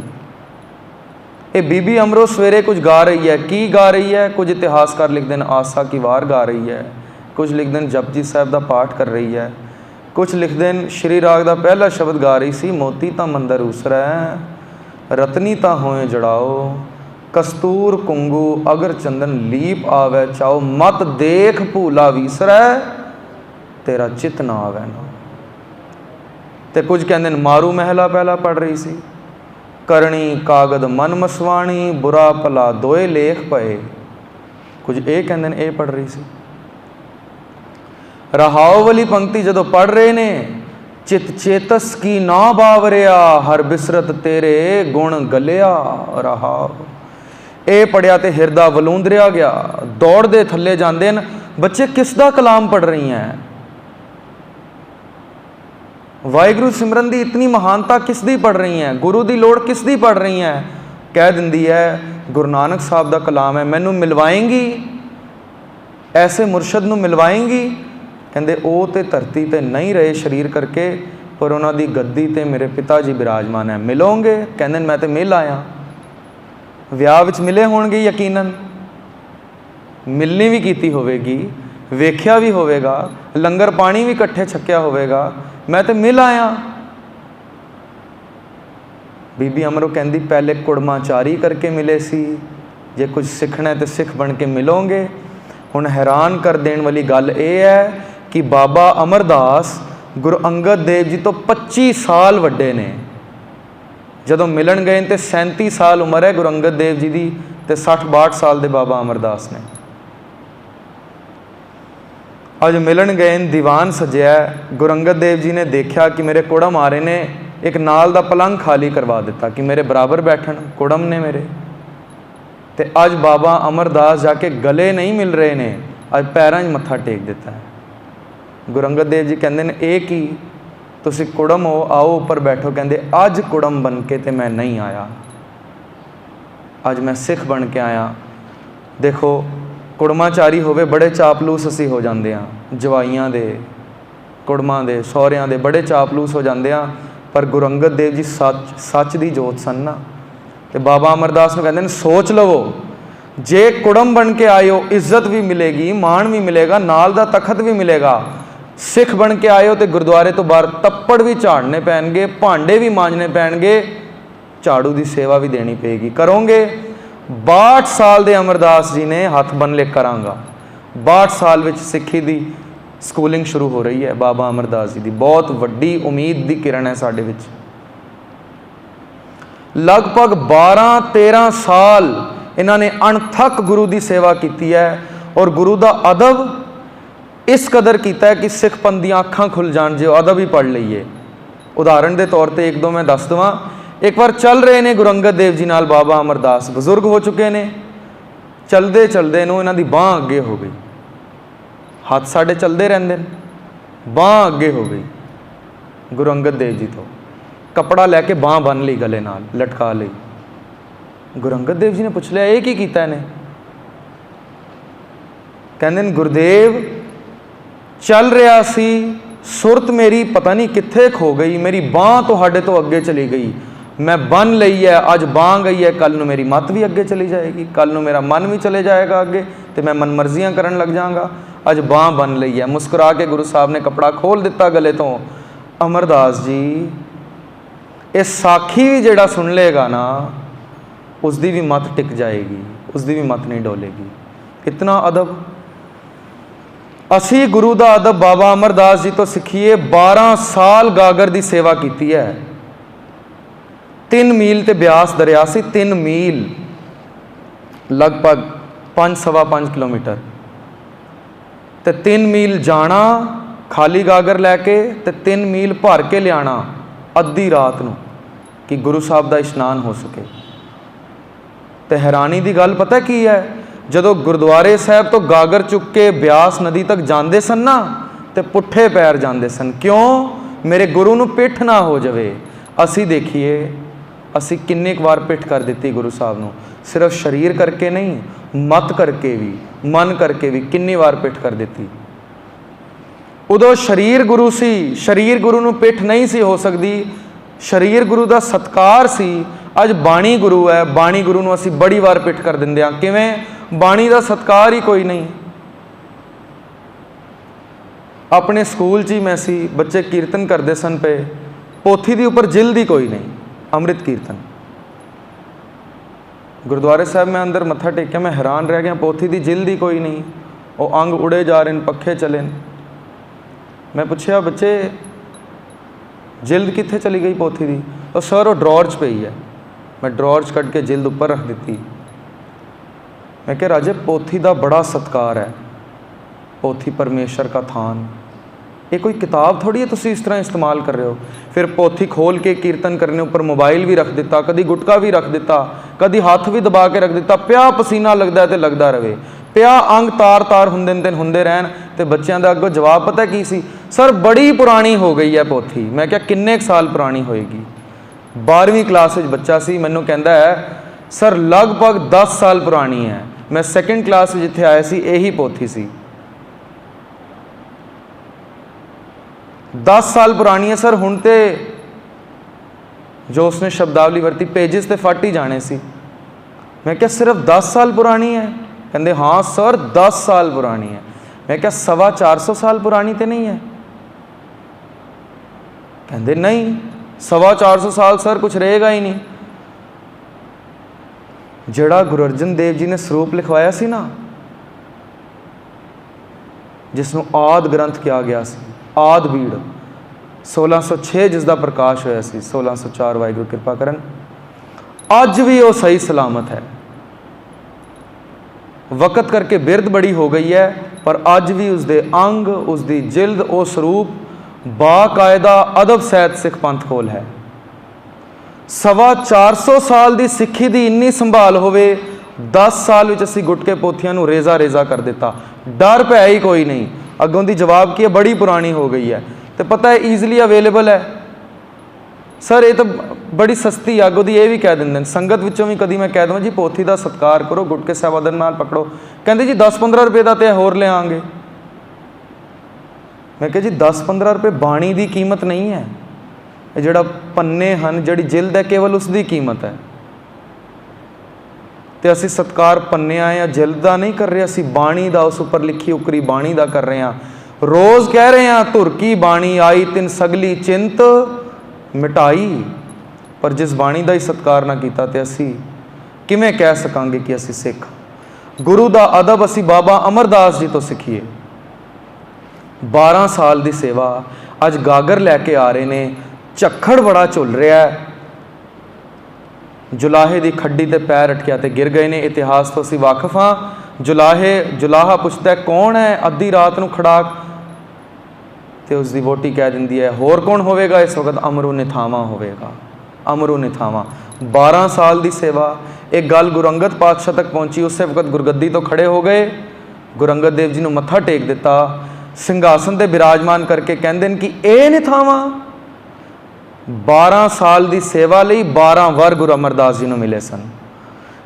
ये बीबी अमरो सवेरे कुछ गा रही है। की गा रही है? कुछ इतिहासकार लिखते हैं आसा की वार गा रही है, कुछ लिखते हैं जपजी साहब का पाठ कर रही है, कुछ लिखते हैं श्री राग का पहला शब्द गा रही सी, मोती ता मंदर उसरै, रतनी ता होए जड़ाओ, कस्तूर कुंगू अगर चंदन लीप आवे चाओ, मत देख भूला विसरै, तेरा चित ना आवे ना। ते कुछ कहते हैं मारू महला पहला पढ़ रही सी, करणी कागद मन मसवाणी, बुरा भला दोए लेख पए। कुछ ये कहते हैं ये पढ़ रही सी। रहाओ वाली पंक्ति जदों पढ़ रहे ने, चित चेतस की ना बावरिया, हर बिसरत तेरे गुण गलिया रहाओ। ये पढ़िया तो हिरदा वलूंदरिया गया, दौड़ते थले जाते हैं। बच्चे किसका कलाम पढ़ रही हैं? वाहिगुरु सिमरन की इतनी महानता किसदी पढ़ रही हैं? गुरु की लोड़ किसदी पढ़ रही हैं? कह दिंदी है गुरु नानक साहब का कलाम है, मैनू मिलवाएंगी, ऐसे मुरशद नू मिलवाएंगी। कहते वो तो धरती ते नहीं रहे शरीर करके, पर उन्होंने गद्दी ते मेरे पिता जी विराजमान है, मिलोगे? कहते मैं तो मिल आया। विआह विच मिले होणगे यकीनन, मिलनी भी कीती होवेगी, वेख्या भी होवेगा, लंगर पानी भी इकट्ठे छक्या होवेगा, मैं तो मिल आया। बीबी अमरो कहती पहले कुड़माचारी करके मिले सी, जे कुछ सीखना है तो सिख बन के मिलोगे। हुण हैरान कर देण वाली गल यह है कि बाबा अमरदास गुरु अंगद देव जी तो 25 साल वड्डे ने। जदों मिलन गए तो 37 साल उम्र है गुरु अंगद देव जी की, तो 60-62 साल के बाबा अमरदास ने। अज मिलन गए, दीवान सजया, गुरु अंगद देव जी ने देखा कि मेरे कुड़म आ रहे ने, एक नाल दा पलंग खाली करवा दिता कि मेरे बराबर बैठन, कुड़म ने मेरे। ते अज बाबा अमरदास जाके गले नहीं मिल रहे ने, ਅੱਜ ਪੈਰਾਂ 'ਚ ਮੱਥਾ ਟੇਕ ਦਿੱਤਾ ਹੈ। ਗੁਰੂ ਅੰਗਦ ਦੇਵ ਜੀ ਕਹਿੰਦੇ ਨੇ ਇਹ ਕੀ ਤੁਸੀਂ ਕੁੜਮ ਹੋ, ਆਓ ਉੱਪਰ ਬੈਠੋ। ਕਹਿੰਦੇ ਅੱਜ ਕੁੜਮ ਬਣ ਕੇ ਤੇ ਮੈਂ ਨਹੀਂ ਆਇਆ, ਅੱਜ ਮੈਂ ਸਿੱਖ ਬਣ ਕੇ ਆਇਆ। ਦੇਖੋ ਕੁੜਮਾਚਾਰੀ ਹੋਵੇ, ਬੜੇ ਚਾਪਲੂਸ ਅਸੀਂ ਹੋ ਜਾਂਦੇ ਹਾਂ, ਜਵਾਈਆਂ ਦੇ, ਕੁੜਮਾਂ ਦੇ, ਸਹੁਰਿਆਂ ਦੇ ਬੜੇ ਚਾਪਲੂਸ ਹੋ ਜਾਂਦੇ ਹਾਂ। ਪਰ ਗੁਰੂ ਅੰਗਦ ਦੇਵ ਜੀ ਸੱਚ ਦੀ ਜੋਤ ਸਨ ਨਾ। ਤੇ ਬਾਬਾ ਅਮਰਦਾਸ ਨੂੰ ਕਹਿੰਦੇ ਨੇ ਸੋਚ ਲਵੋ, ਜੇ ਕੁੜਮ ਬਣ ਕੇ ਆਇਓ ਇੱਜ਼ਤ ਵੀ ਮਿਲੇਗੀ, ਮਾਣ ਵੀ ਮਿਲੇਗਾ, ਨਾਲ ਦਾ ਤਖਤ ਵੀ ਮਿਲੇਗਾ। ਸਿੱਖ ਬਣ ਕੇ ਆਇਓ ਤੇ ਗੁਰਦੁਆਰੇ ਤੋਂ ਬਾਹਰ ਤੱਪੜ ਵੀ ਝਾੜਨੇ ਪੈਣਗੇ, ਭਾਂਡੇ ਵੀ ਮਾਂਜਣੇ ਪੈਣਗੇ, ਝਾੜੂ ਦੀ ਸੇਵਾ ਵੀ ਦੇਣੀ ਪਏਗੀ। ਕਰੋਗੇ? 62 ਸਾਲ ਦੇ ਅਮਰਦਾਸ ਜੀ ਨੇ ਹੱਥ ਬੰਨ ਲੈ ਕਰਾਂਗਾ। 62 ਸਾਲ ਵਿੱਚ ਸਿੱਖੀ ਦੀ ਸਕੂਲਿੰਗ ਸ਼ੁਰੂ ਹੋ ਰਹੀ ਹੈ ਬਾਬਾ ਅਮਰਦਾਸ ਜੀ ਦੀ। ਬਹੁਤ ਵੱਡੀ ਉਮੀਦ ਦੀ ਕਿਰਨ ਹੈ ਸਾਡੇ ਵਿੱਚ। ਲਗਭਗ 12-13 ਸਾਲ ਇਹਨਾਂ ਨੇ ਅਣਥੱਕ ਗੁਰੂ ਦੀ ਸੇਵਾ ਕੀਤੀ ਹੈ ਔਰ ਗੁਰੂ ਦਾ ਅਦਬ ਇਸ ਕਦਰ ਕੀਤਾ ਹੈ ਕਿ ਸਿੱਖ ਪੰਥ ਦੀਆਂ ਅੱਖਾਂ ਖੁੱਲ੍ਹ ਜਾਣ ਜੇ ਅਦਬ ਹੀ ਪੜ੍ਹ ਲਈਏ। ਉਦਾਹਰਣ ਦੇ ਤੌਰ ਤੇ ਇੱਕ ਦੋ ਮੈਂ ਦੱਸ ਦੇਵਾਂ। ਇੱਕ ਵਾਰ ਚੱਲ ਰਹੇ ਨੇ ਗੁਰੂ ਅੰਗਦ ਦੇਵ ਜੀ ਨਾਲ ਬਾਬਾ ਅਮਰਦਾਸ, ਬਜ਼ੁਰਗ ਹੋ ਚੁੱਕੇ ਨੇ। ਚਲਦੇ ਚਲਦੇ ਨੂੰ ਇਹਨਾਂ ਦੀ ਬਾਂਹ ਅੱਗੇ ਹੋ ਗਈ। ਹੱਥ ਸਾਡੇ ਚੱਲਦੇ ਰਹਿੰਦੇ ਨੇ, ਬਾਂਹ ਅੱਗੇ ਹੋ ਗਈ ਗੁਰੂ ਅੰਗਦ ਦੇਵ ਜੀ ਤੋਂ। ਕੱਪੜਾ ਲੈ ਕੇ ਬਾਂਹ ਬੰਨ੍ਹ ਲਈ, ਗਲੇ ਨਾਲ ਲਟਕਾ ਲਈ। ਗੁਰੂ ਅੰਗਦ ਦੇਵ ਜੀ ਨੇ ਪੁੱਛ ਲਿਆ ਇਹ ਕੀ ਕੀਤਾ ਇਹਨੇ? ਕਹਿੰਦੇ ਨੇ ਗੁਰਦੇਵ ਚੱਲ ਰਿਹਾ ਸੀ, ਸੁਰਤ ਮੇਰੀ ਪਤਾ ਨਹੀਂ ਕਿੱਥੇ ਖੋ ਗਈ, ਮੇਰੀ ਬਾਂਹ ਤੁਹਾਡੇ ਤੋਂ ਅੱਗੇ ਚਲੀ ਗਈ, ਮੈਂ ਬੰਨ ਲਈ ਹੈ, ਅੱਜ ਬਾਂਹ ਗਈ ਹੈ, ਕੱਲ ਨੂੰ ਮੇਰੀ ਮੱਤ ਵੀ ਅੱਗੇ ਚਲੀ ਜਾਏਗੀ, ਕੱਲ ਨੂੰ ਮੇਰਾ ਮਨ ਵੀ ਚਲੇ ਜਾਏਗਾ ਅੱਗੇ ਤੇ ਮੈਂ ਮਨਮਰਜ਼ੀਆਂ ਕਰਨ ਲੱਗ ਜਾਵਾਂਗਾ। ਅੱਜ ਬਾਂਹ ਬੰਨ ਲਈ ਹੈ। ਮੁਸਕਰਾ ਕੇ ਗੁਰੂ ਸਾਹਿਬ ਨੇ ਕੱਪੜਾ ਖੋਲ ਦਿੱਤਾ ਗਲੇ ਤੋਂ। ਅਮਰਦਾਸ ਜੀ ਇਹ ਸਾਖੀ ਵੀ ਜਿਹੜਾ ਸੁਣ ਲਏਗਾ ਨਾ, ਉਸ ਦੀ ਵੀ ਮੱਤ ਟਿਕ ਜਾਏਗੀ, ਉਸ ਦੀ ਵੀ ਮੱਤ ਨਹੀਂ ਡੋਲੇਗੀ। ਕਿਤਨਾ ਅਦਬ! ਅਸੀਂ ਗੁਰੂ ਦਾ ਅਦਬ ਬਾਬਾ ਅਮਰਦਾਸ ਜੀ ਤੋਂ ਸਿੱਖੀਏ। 12 ਸਾਲ ਗਾਗਰ ਦੀ ਸੇਵਾ ਕੀਤੀ ਹੈ। 3 ਮੀਲ ਤੇ ਬਿਆਸ ਦਰਿਆ ਸੀ, 3 ਮੀਲ ਲਗਭਗ 5-5.25 ਕਿਲੋਮੀਟਰ ਤੇ 3 ਮੀਲ ਜਾਣਾ ਖਾਲੀ ਗਾਗਰ ਲੈ ਕੇ ਤੇ 3 ਮੀਲ ਭਰ ਕੇ ਲਿਆਣਾ ਅੱਧੀ ਰਾਤ ਨੂੰ ਕਿ ਗੁਰੂ ਸਾਹਿਬ ਦਾ ਇਸ਼ਨਾਨ ਹੋ ਸਕੇ। ਤੇ ਹੈਰਾਨੀ ਦੀ ਗੱਲ ਪਤਾ ਕੀ ਹੈ, ਜਦੋਂ ਗੁਰਦੁਆਰੇ ਸਾਹਿਬ ਤੋਂ ਗਾਗਰ ਚੁੱਕ ਕੇ ਬਿਆਸ ਨਦੀ ਤੱਕ ਜਾਂਦੇ ਸਨ ਨਾ ਤੇ ਪੁੱਠੇ ਪੈਰ ਜਾਂਦੇ ਸਨ। ਕਿਉਂ? ਮੇਰੇ ਗੁਰੂ ਨੂੰ ਪਿੱਠ ਨਾ ਹੋ ਜਾਵੇ। ਅਸੀਂ ਦੇਖੀਏ ਅਸੀਂ ਕਿੰਨੇ ਕੁ ਵਾਰ ਪਿੱਠ ਕਰ ਦਿੱਤੀ ਗੁਰੂ ਸਾਹਿਬ ਨੂੰ, ਸਿਰਫ ਸਰੀਰ ਕਰਕੇ ਨਹੀਂ, ਮਤ ਕਰਕੇ ਵੀ, ਮਨ ਕਰਕੇ ਵੀ ਕਿੰਨੀ ਵਾਰ ਪਿੱਠ ਕਰ ਦਿੱਤੀ। ਉਦੋਂ ਸਰੀਰ ਗੁਰੂ ਸੀ, ਸਰੀਰ ਗੁਰੂ ਨੂੰ ਪਿੱਠ ਨਹੀਂ ਸੀ ਹੋ ਸਕਦੀ, ਸਰੀਰ ਗੁਰੂ ਦਾ ਸਤਕਾਰ ਸੀ। ਅੱਜ ਬਾਣੀ ਗੁਰੂ ਹੈ, ਬਾਣੀ ਗੁਰੂ ਨੂੰ ਅਸੀਂ ਬੜੀ ਵਾਰ ਪਿੱਠ ਕਰ ਦਿੰਦੇ ਹਾਂ। ਕਿਵੇਂ? ਬਾਣੀ ਦਾ ਸਤਕਾਰ ਹੀ ਕੋਈ ਨਹੀਂ। ਆਪਣੇ ਸਕੂਲ 'ਚ ਹੀ ਮੈਂ ਸੀ, ਬੱਚੇ ਕੀਰਤਨ ਕਰਦੇ ਸਨ ਪਏ, ਪੋਥੀ ਦੇ ਉੱਪਰ ਜਿਲਦ ਹੀ ਕੋਈ ਨਹੀਂ, ਅੰਮ੍ਰਿਤ ਕੀਰਤਨ। ਗੁਰਦੁਆਰੇ ਸਾਹਿਬ ਮੈਂ ਅੰਦਰ ਮੱਥਾ ਟੇਕਿਆ, ਮੈਂ ਹੈਰਾਨ ਰਹਿ ਗਿਆ, ਪੋਥੀ ਦੀ ਜਿਲਦ ਹੀ ਕੋਈ ਨਹੀਂ। ਉਹ ਅੰਗ ਉੜੇ ਜਾ ਰਹੇ ਨੇ, ਪੱਖੇ ਚੱਲੇ ਨੇ। ਮੈਂ ਪੁੱਛਿਆ ਬੱਚੇ ਜਿਲਦ ਕਿੱਥੇ ਚਲੀ ਗਈ ਪੋਥੀ ਦੀ? ਉਹ ਸਰ ਉਹ ਡਰਾਅਰ 'ਚ ਪਈ ਹੈ। ਮੈਂ ਡਰਾਅਰ 'ਚ ਕੱਢ ਕੇ ਜਿਲਦ ਉੱਪਰ ਰੱਖ ਦਿੱਤੀ। ਮੈਂ ਕਿਹਾ ਰਾਜੇ ਪੋਥੀ ਦਾ ਬੜਾ ਸਤਕਾਰ ਹੈ, ਪੋਥੀ ਪਰਮੇਸ਼ਰ ਦਾ ਥਾਨ, ਇਹ ਕੋਈ ਕਿਤਾਬ ਥੋੜੀ ਹੈ ਤੁਸੀਂ ਇਸ ਤਰ੍ਹਾਂ ਇਸਤੇਮਾਲ ਕਰ ਰਹੇ ਹੋ। ਫਿਰ ਪੋਥੀ ਖੋਲ ਕੇ ਕੀਰਤਨ ਕਰਨੇ ਉੱਪਰ ਮੋਬਾਈਲ ਵੀ ਰੱਖ ਦਿੱਤਾ, ਕਦੀ ਗੁਟਕਾ ਵੀ ਰੱਖ ਦਿੱਤਾ, ਕਦੀ ਹੱਥ ਵੀ ਦਬਾ ਕੇ ਰੱਖ ਦਿੱਤਾ। ਪਿਆ ਪਸੀਨਾ ਲੱਗਦਾ ਤੇ ਲੱਗਦਾ ਰਵੇ, ਪਿਆ ਅੰਗ ਤਾਰ ਹੁੰਦੇ ਨੇ ਤੇ ਹੁੰਦੇ ਰਹਿਣ। ਤੇ ਬੱਚਿਆਂ ਦਾ ਅੱਗੋਂ ਜਵਾਬ ਪਤਾ ਕੀ ਸੀ? ਸਰ ਬੜੀ ਪੁਰਾਣੀ ਹੋ ਗਈ ਹੈ ਪੋਥੀ। ਮੈਂ ਕਿਹਾ ਕਿੰਨੇ ਕੁ ਸਾਲ ਪੁਰਾਣੀ ਹੋਏਗੀ? 12ਵੀਂ ਕਲਾਸ ਵਿੱਚ ਬੱਚਾ ਸੀ, ਮੈਨੂੰ ਕਹਿੰਦਾ ਹੈ ਸਰ ਲਗਭਗ 10 ਸਾਲ ਪੁਰਾਣੀ ਹੈ। ਮੈਂ 2nd ਕਲਾਸ ਵਿੱਚ ਜਿੱਥੇ ਆਇਆ ਸੀ ਇਹੀ ਪੋਥੀ ਸੀ। 10 ਸਾਲ ਪੁਰਾਣੀ ਹੈ ਸਰ। ਹੁਣ ਤੇ ਜੋ ਉਸਨੇ ਸ਼ਬਦਾਵਲੀ ਵਰਤੀ ਪੇजेस ਤੇ ਫਟ ਹੀ ਜਾਣੇ ਸੀ। ਮੈਂ ਕਿਹਾ ਸਿਰਫ 10 ਸਾਲ ਪੁਰਾਣੀ ਹੈ? ਕਹਿੰਦੇ ਹਾਂ ਸਰ 10 ਸਾਲ ਪੁਰਾਣੀ ਹੈ। ਮੈਂ ਕਿਹਾ 450 ਸਾਲ ਪੁਰਾਣੀ ਤੇ ਨਹੀਂ ਹੈ? ਕਹਿੰਦੇ ਨਹੀਂ 450 ਸਾਲ ਸਰ ਕੁਛ ਰਹੇਗਾ ਹੀ ਨਹੀਂ। ਜਿਹੜਾ ਗੁਰੂ ਅਰਜਨ ਦੇਵ ਜੀ ਨੇ ਸਰੂਪ ਲਿਖਵਾਇਆ ਸੀ ਨਾ, ਜਿਸ ਨੂੰ ਆਦਿ ਗ੍ਰੰਥ ਕਿਹਾ ਗਿਆ ਸੀ, ਆਦਿ ਬੀੜ, 1606 ਜਿਸ ਦਾ ਪ੍ਰਕਾਸ਼ ਹੋਇਆ ਸੀ, 1604 ਵਾਹਿਗੁਰੂ ਕਿਰਪਾ ਕਰਨ, ਅੱਜ ਵੀ ਉਹ ਸਹੀ ਸਲਾਮਤ ਹੈ। ਵਕਤ ਕਰਕੇ ਬਿਰਧ ਬੜੀ ਹੋ ਗਈ ਹੈ, ਪਰ ਅੱਜ ਵੀ ਉਸਦੇ ਅੰਗ, ਉਸਦੀ ਜਿਲਦ, ਉਹ ਸਰੂਪ ਬਾਕਾਇਦਾ ਅਦਬ ਸਹਿਤ ਸਿੱਖ ਪੰਥ ਕੋਲ ਹੈ। 450 ਸਾਲ ਦੀ ਸਿੱਖੀ ਦੀ ਇੰਨੀ ਸੰਭਾਲ ਹੋਵੇ, 10 ਸਾਲ ਵਿੱਚ ਅਸੀਂ ਗੁਟਕੇ ਪੋਥੀਆਂ ਨੂੰ ਰੇਜ਼ਾ ਕਰ ਦਿੱਤਾ। डर भै ही कोई नहीं। अगों दी जवाब की है, बड़ी पुरानी हो गई है, तो पता है ईजिली अवेलेबल है। सर ये तो बड़ी सस्ती है, अगों दी ये भी कह देंगे संगत विचों भी कभी मैं कह दूँ जी पोथी का सत्कार करो, गुटके सावधान नाल पकड़ो, कहते जी 10-15 रुपये का तो होर ले आएंगे। मैं कहा जी 10-15 रुपये बाणी की कीमत नहीं है, जोड़ा पन्ने हैं जी जिल्द है केवल उसकी कीमत है। तो असी सत्कार पन्निया या जिल्द का नहीं कर रहे, असी बाणी का उस उपर लिखी उकरी बाणी का कर रहे हैं। रोज़ कह रहे हैं धुर की बाणी आई तिन सगली चिंत मिटाई, पर जिस बाणी का ही सत्कार ना किया तो असी किवें कह सकांगे कि असी सिख। गुरु का अदब असी बाबा अमरदास जी तो सीखीए। 12 साल की सेवा, अज गागर लैके आ रहे ने, झक्खड़ बड़ा झुल रहा है, जुलाहे की खड्डी ते पैर अटकिया ते गिर गए ने। इतिहास तो असी वाकफ हाँ। जुलाहा पुछता है कौन है, अद्धी रात को खड़ाक तो उसकी वोटी कह देंदी है होर कौन होवेगा इस वक्त, अमरू निथावा होवेगा, अमरू निथावा। 12 साल की सेवा। एक गल गुरु अंगद पातशाह तक पहुँची, उस वक्त गुरगद्दी तो खड़े हो गए, गुरु अंगद देव जी ने मत्था टेक दिता, सिंघासन ते विराजमान करके कहते हैं कि ए निथावा। 12 साल की सेवा लई 12 वर गुरु अमरदास जी ने मिले सन।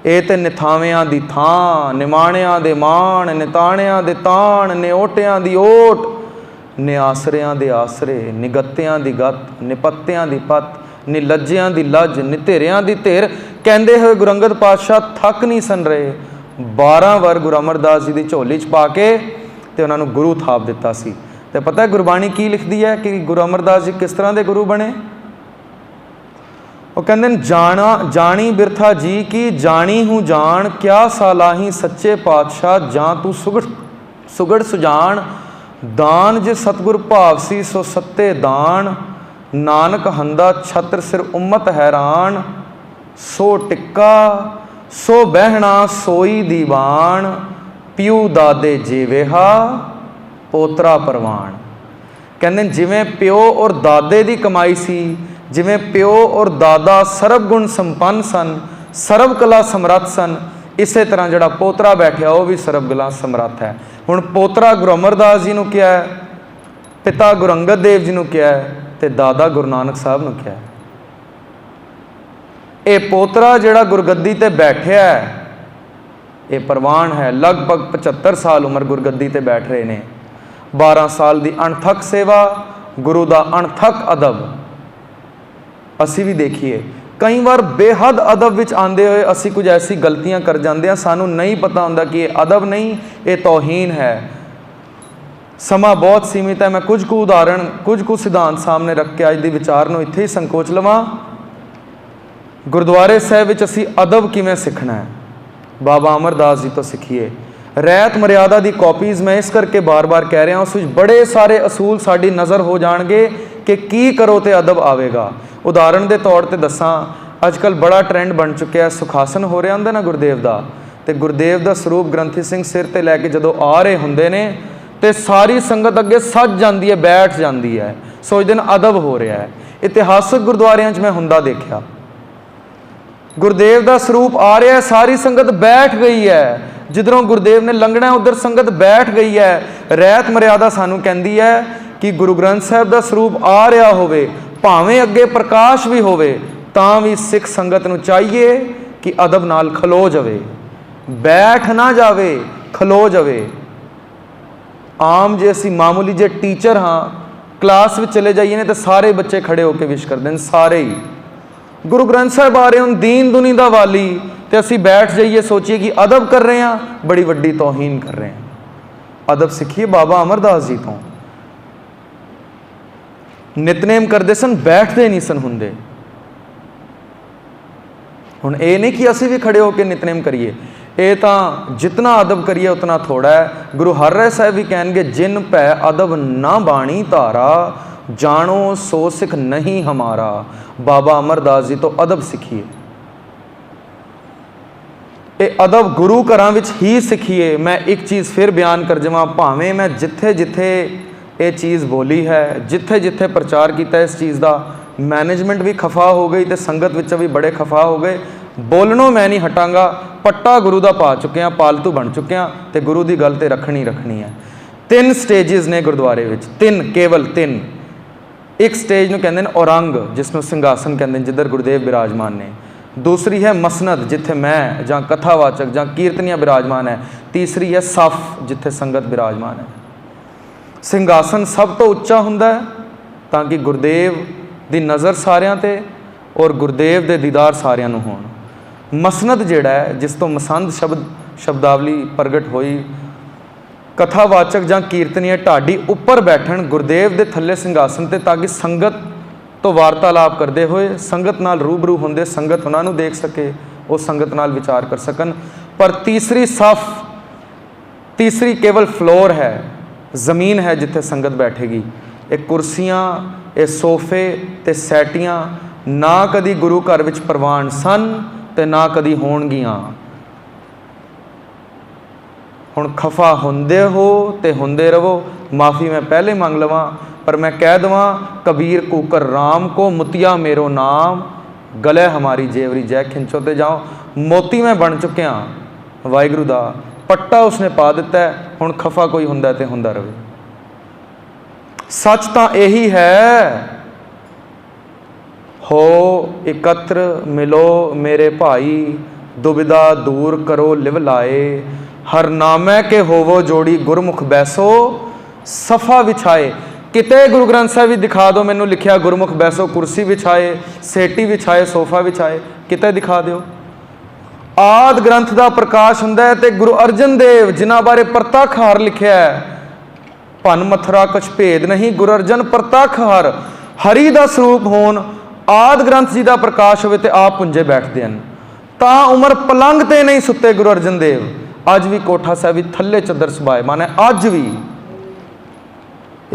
ये तो निथावियां दी थां, निमाणियां दे माण, निताणियां दे ताण, निओटियां दी ओट, निआसरियां दे आसरे, निगत्तियां दी गत, निपत्तियां दी पत, निलज्जियां दी लज, निधेरियां दी धिर, कहते हुए गुरु अंगद पातशाह थक नहीं सन रहे। 12 वर गुरु अमरदास जी की झोली च पा के ते उन्होंने गुरु थाप दिता सी। ते पता है गुरबाणी की लिखती है कि गुरु अमरदास जी किस तरह के गुरु बने। वो कहते हैं जाना जानी बिरथा जी की जानी हूँ जान, क्या सालाही सच्चे पातशाह जां तू सुगड़ सुजान। दान जे सतगुर भावसी सो सत्ते दान, नानक हंदा छत्र सिर उम्मत हैरान। सो टिक्का सो बहना सोई दीवान, पिऊ दादे जेवेहा पोतरा परवान। कहते जिवें प्यो और दादे की कमाई सी, जिवें प्यो और दादा सर्व गुण संपन्न सन, सर्व कला समर्थ सन, इस तरह जोड़ा पोतरा बैठा वह भी सर्व कला समर्थ है। हुण पोतरा गुरु अमरदास जी ने क्या है, पिता गुरु अंगद देव जी ने क्या है, तो दादा गुरु नानक साहब ने क्या है। ये पोतरा जोड़ा गुरगद्दी ते बैठा है, ये परवान है। लगभग 75 साल उम्र गुरगद्दी ते बैठ रहे ने। 12 साल की अणथक सेवा, गुरु का अणथक अदब। असी भी देखिए कई बार बेहद अदब विच आंदे हुए असी कुछ ऐसी गलतियां कर जाते हैं, सानू नहीं पता होंदा कि ये अदब नहीं, ये तौहीन है। समा बहुत सीमित है, मैं कुछ उदाहरण कुछ सिद्धांत सामने रख के अज के विचार को इत्थे ही संकोच लवां। गुरुद्वारे साहिब विच असी अदब किवें सीखना है, बाबा अमरदास जी तो सीखिए। रैत मर्यादा की कॉपीज़ मैं इस करके बार बार कह रहा, उस बड़े सारे असूल साड़ी नज़र हो जाएंगे कि की करो तो अदब आवेगा। उदाहरण के तौर पर दसा, अजकल बड़ा ट्रेंड बन चुका है, सुखासन हो रहा होंगे ना गुरुदेव का, तो गुरुदेव का स्वरूप ग्रंथी सिंह सिर ते लैके जो आ रहे होंगे ने तो सारी संगत अगे सज जाती है, बैठ जाती है, सोचते हैं अदब हो रहा है। इतिहासक गुरुद्वारियां मैं हुंदा देखा, गुरुदेव का स्वरूप आ रहा है, सारी संगत बैठ गई है, जिधरों गुरुदेव ने लंघना उधर संगत बैठ गई है। रैत मर्यादा सानू कहती है कि गुरु ग्रंथ साहिब का स्वरूप आ रहा होवे, भावें अगे प्रकाश भी होवे, तां भी सिख संगत नू चाहिए कि अदब नाल खलो जावे, बैठ ना जावे, खलो जावे। आम जे असी मामूली जे टीचर हाँ, क्लास में चले जाइए तो सारे बच्चे खड़े होकर विश करते हैं, सारे ही। गुरु ग्रंथ साहिब आ रहे हो, दीन दुनी दा वाली, तो असी बैठ जाइए सोचिए कि अदब कर रहे हैं, बड़ी वड्डी तौहीन कर रहे हैं। अदब सीखिए बाबा अमरदास जी तो। नितनेम करते सन, बैठते नहीं सन हुंदे। हुण ये नहीं कि असी भी खड़े होकर नितनेम करिए, ये तो जितना अदब करिए उतना थोड़ा है। गुरु हरराय साहब भी कहेंगे, जिन पै अदब ना बाणी धारा, जानो सो सिख नहीं हमारा। बाबा अमरदास जी तो अदब सीखिए, ये अदब गुरु घरां विच ही सीखिए। मैं एक चीज़ फिर बयान कर जावां, भावें मैं जिथे जिथे ये चीज़ बोली है, जिथे जिथे प्रचार किया इस चीज़ का, मैनेजमेंट भी खफा हो गई तो संगत विच भी बड़े खफा हो गए। बोलनों मैं नहीं हटांगा, ਪੱਟਾ ਗੁਰੂ ਦਾ ਪਾ ਚੁੱਕੇ ਹਾਂ, ਪਾਲਤੂ ਬਣ ਚੁੱਕੇ ਹਾਂ ਤੇ ਗੁਰੂ ਦੀ ਗੱਲ ਤੇ ਰੱਖਣੀ ਰੱਖਣੀ ਹੈ। 3 ਸਟੇजेस ਨੇ ਗੁਰਦੁਆਰੇ ਵਿੱਚ, 3 ਕੇਵਲ 3। ਇੱਕ ਸਟੇਜ ਨੂੰ ਕਹਿੰਦੇ ਨੇ ਔਰੰਗ, ਜਿਸ ਨੂੰ ਸਿੰਘਾਸਨ ਕਹਿੰਦੇ ਨੇ, ਜਿੱਧਰ ਗੁਰਦੇਵ ਬਿਰਾਜਮਾਨ ਨੇ। ਦੂਸਰੀ ਹੈ ਮਸਨਦ, ਜਿੱਥੇ ਮੈਂ ਜਾਂ ਕਥਾਵਾਚਕ ਜਾਂ ਕੀਰਤਨੀਆ ਬਿਰਾਜਮਾਨ ਹੈ। ਤੀਸਰੀ ਹੈ ਸਫ, ਜਿੱਥੇ ਸੰਗਤ ਬਿਰਾਜਮਾਨ ਹੈ। ਸਿੰਘਾਸਨ ਸਭ ਤੋਂ ਉੱਚਾ ਹੁੰਦਾ ਹੈ ਤਾਂ ਕਿ ਗੁਰਦੇਵ ਦੀ ਨਜ਼ਰ ਸਾਰਿਆਂ ਤੇ ਔਰ ਗੁਰਦੇਵ ਦੇ ਦੀਦਾਰ ਸਾਰਿਆਂ ਨੂੰ ਹੋਣ। ਮਸਨਦ ਜਿਹੜਾ ਹੈ, ਜਿਸ ਤੋਂ ਮਸੰਦ ਸ਼ਬਦਾਵਲੀ ਪ੍ਰਗਟ ਹੋਈ, ਕਥਾਵਾਚਕ ਜਾਂ ਕੀਰਤਨੀਏ ਢਾਡੀ ਉੱਪਰ ਬੈਠਣ ਗੁਰਦੇਵ ਦੇ ਥੱਲੇ ਸਿੰਘਾਸਨ ਤੇ, ਤਾਂ ਕਿ ਸੰਗਤ ਤੋਂ ਵਾਰਤਾਲਾਪ ਕਰਦੇ ਹੋਏ, ਸੰਗਤ ਨਾਲ ਰੂਬਰੂ ਹੁੰਦੇ, ਸੰਗਤ ਉਹਨਾਂ ਨੂੰ ਦੇਖ ਸਕੇ, ਉਹ ਸੰਗਤ ਨਾਲ ਵਿਚਾਰ ਕਰ ਸਕਣ। ਪਰ ਤੀਸਰੀ ਸਫ, ਤੀਸਰੀ ਕੇਵਲ ਫਲੋਰ ਹੈ, ਜ਼ਮੀਨ ਹੈ ਜਿੱਥੇ ਸੰਗਤ ਬੈਠੇਗੀ। ਇਹ ਕੁਰਸੀਆਂ, ਇਹ ਸੋਫੇ ਤੇ ਸੈਟੀਆਂ ਨਾ ਕਦੀ ਗੁਰੂ ਘਰ ਵਿੱਚ ਪ੍ਰਵਾਨ ਸਨ ਤੇ ਨਾ ਕਦੀ ਹੋਣਗੀਆਂ। ਹੁਣ ਖਫਾ ਹੁੰਦੇ ਹੋ ਤੇ ਹੁੰਦੇ ਰਹੋ, ਮਾफ़ी मैं पहले ਮੰਗ ਲਵਾਂ, पर मैं कह देवां कबीर कूकर राम को मुतिया मेरो नाम, गले हमारी जेवरी जय खिंचो ते जाओ। मोती मैं बन चुकिया वाहिगुरू दा, पट्टा उसने पा दिता है, हुण खफा कोई हुंदा ते हुंदा रहे। सच तां यही है, हो एकत्र मिलो मेरे भाई, दुविधा दूर करो लिव लाए, हर नामै के होवो जोड़ी गुरमुख बैसो सफ़ा विछाए। किते गुरु ग्रंथ साहिब भी दिखा दो मैनू लिखिया गुरमुख बैसो कुर्सी विछाए, सेटी विछाए, सोफा विछाए, किते दिखा दो। आद ग्रंथ का प्रकाश हुंदा है ते गुरु अर्जन देव जिन्हां बारे प्रतख हर लिखिया है, भन मथरा कुछ भेद नहीं, गुरु अर्जन प्रतख हर, हरि का स्वरूप होन, आद ग्रंथ जी का प्रकाश होवे ते आप पुंजे बैठते हैं। तां उमर पलंग ते नहीं सुते गुरु अर्जन देव, अज भी कोठा साहिब थल्ले चदर सुभाए माने, अज भी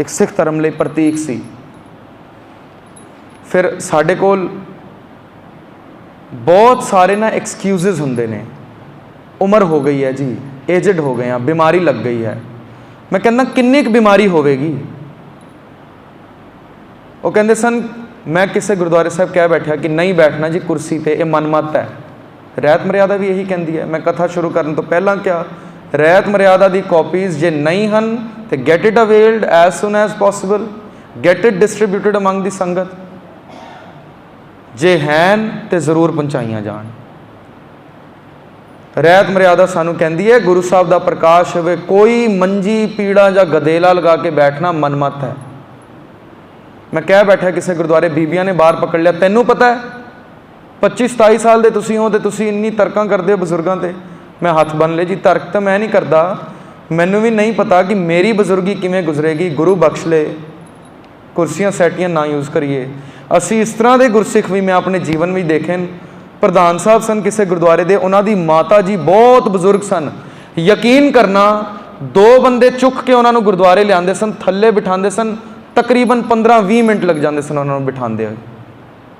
एक सिख धर्म ਲਈ प्रतीक सी। फिर साडे कोल बहुत सारे ना एक्सक्यूजेज हुंदे ने, उम्र हो गई है जी, एजड हो गए हैं, बीमारी लग गई है। मैं कहना किन्नी क बीमारी होवेगी। वो कहते सन, मैं किसी गुरुद्वारे साहब कह बैठा कि नहीं बैठना जी कुर्सी ते, ये मनमत है। रहत मर्यादा भी यही कहती है। मैं कथा शुरू करने तो पहला क्या, रहत मर्यादा की कॉपीज़ जे नहीं हैं तो get it availed as soon as possible, get it distributed among the sangat, जे हैं तो जरूर पहुँचाइयाँ जान। रहत मर्यादा सानू कहती है गुरु साहब का प्रकाश होवे, कोई मंजी पीड़ा या गदेला लगा के बैठना मनमत है। मैं कह बैठा किसी गुरुद्वारे, बीबियां ने बाहर पकड़ लिया, तैनू पता है 25-27 साल दे तुसी हो ते तुसी इन्नी तर्कां करदे हो बजुर्गों ते। मैं हथ बन ले जी, तर्क तो मैं नहीं करता, मैनू भी नहीं पता कि मेरी बजुर्गी किवें गुजरेगी, गुरु बख्श ले, कुर्सियां सैटियां ना यूज़ करिए। असी इस तरह के गुरसिख भी मैं अपने जीवन में देखे। प्रधान साहब सन किसी गुरुद्वारे दे, उन्हां दी माता जी बहुत बजुर्ग सन, यकीन करना 2 बंदे चुक के उन्होंने गुरुद्वारे लियाते सन, थल्ले बिठाते सन, तकरीबन 15-20 मिनट लग जाते सन उन्होंने बिठाते हुए,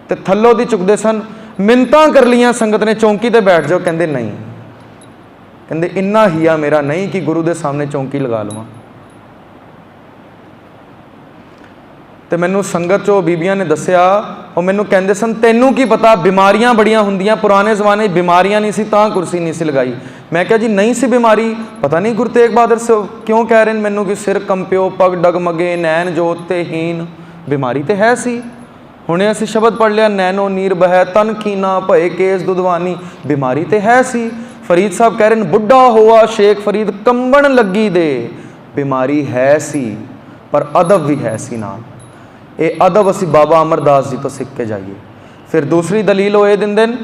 तो थल्लों दी चुकते सन। मिन्नतां कर लियां संगत ने, चौंकी ते बैठ जाओ, कहते नहीं, कहते इन्ना हिया मेरा नहीं कि गुरु के सामने चौंकी लगा लवां। तो मैनू संगत चो बीबियां ने दसिया, और मैनू कहते सन तैनू की पता बीमारियां बड़ियां हुंदियां, पुराने जमाने बीमारियां नहीं सी तां कुर्सी नहीं सी लगाई। मैं क्या जी नहीं सी बीमारी, पता नहीं गुरु तेग बहादुर से क्यों कह रहे हैं मैनू कि सिर कंप्यो, पग डगमगे, नैन जोत ते हीन, बीमारी तो है सी। हुणे असीं शब्द पढ़ लिया, नैनो नीर बहै तन खीना भय केस दुधवानी, बीमारी तो है सी। फरीद साहब कह रहे हैं बुढ़ा हुआ शेख फरीद कंबन लगी दे, बीमारी है सी पर अदब भी है सी नाल। ये अदब असी बाबा अमरदास जी तो सीख के जाइए। फिर दूसरी दलील वो ये दिंदे न,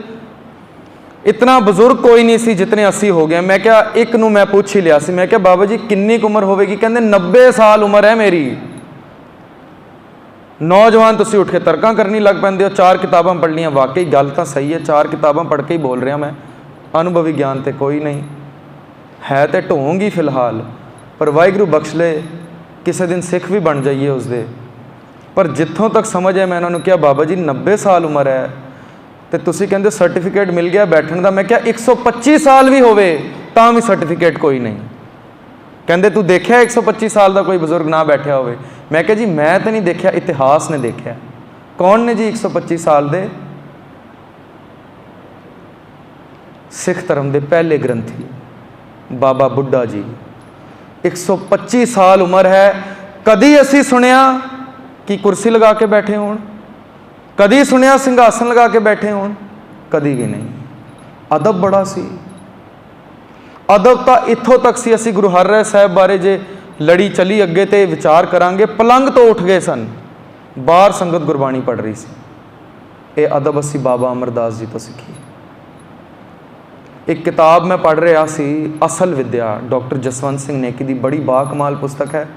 इतना बुजुर्ग कोई नहीं सी जितने असी हो गए। मैं क्या एक नूं मैं पूछ ही लिया सी, मैं क्या बाबा जी किन्नी उम्र होवेगी, कहंदे 90 साल उम्र है मेरी। नौजवान तुसीं उठ के तर्कां करनी लग पैंदे हो, 4 किताबां पढ़ लियां, वाकई गल तो सही है, 4 किताबां पढ़ के ही बोल रहा मैं, अनुभवी ज्ञान तो कोई नहीं है, तो ढोंग ही फिलहाल, पर वाहिगुरू बख्श ले किसी दिन सिख भी बन जाइए उसदे। पर जितों तक समझ है, मैं उन्होंने कहा बाबा जी 90 साल उम्र है तो तुसी कहंदे सर्टिफिकेट मिल गया बैठने का। मैं क्या 125 साल भी होवे तां भी सर्टिफिकेट कोई नहीं। कहंदे तू देखिया 125 साल का कोई बजुर्ग ना बैठा होवे। मैं क्या जी मैं तो नहीं देखा, इतिहास ने देखा। कौन ने जी 125 साल दे? सिख धर्म के पहले ग्रंथी बाबा बुढ़ा जी, 125 साल उम्र है। कदी असी सुनिया कि कुर्सी लगा के बैठे होण, कदी सुनिया सिंघासन लगा के बैठे होण, कदी भी नहीं। अदब बड़ा सी। अदब तो इत्थों तक सी, असी गुरु हरराय साहब बारे जे लड़ी चली अगे तो विचार करांगे, पलंग तो उठ गए सन, बाहर संगत गुरबाणी पढ़ रही सी। ये अदब असी बाबा अमरदास जी तो सीखी। एक किताब मैं पढ़ रहा सी, असल विद्या, डॉक्टर जसवंत सिंह नेकी की बड़ी बाकमाल पुस्तक है।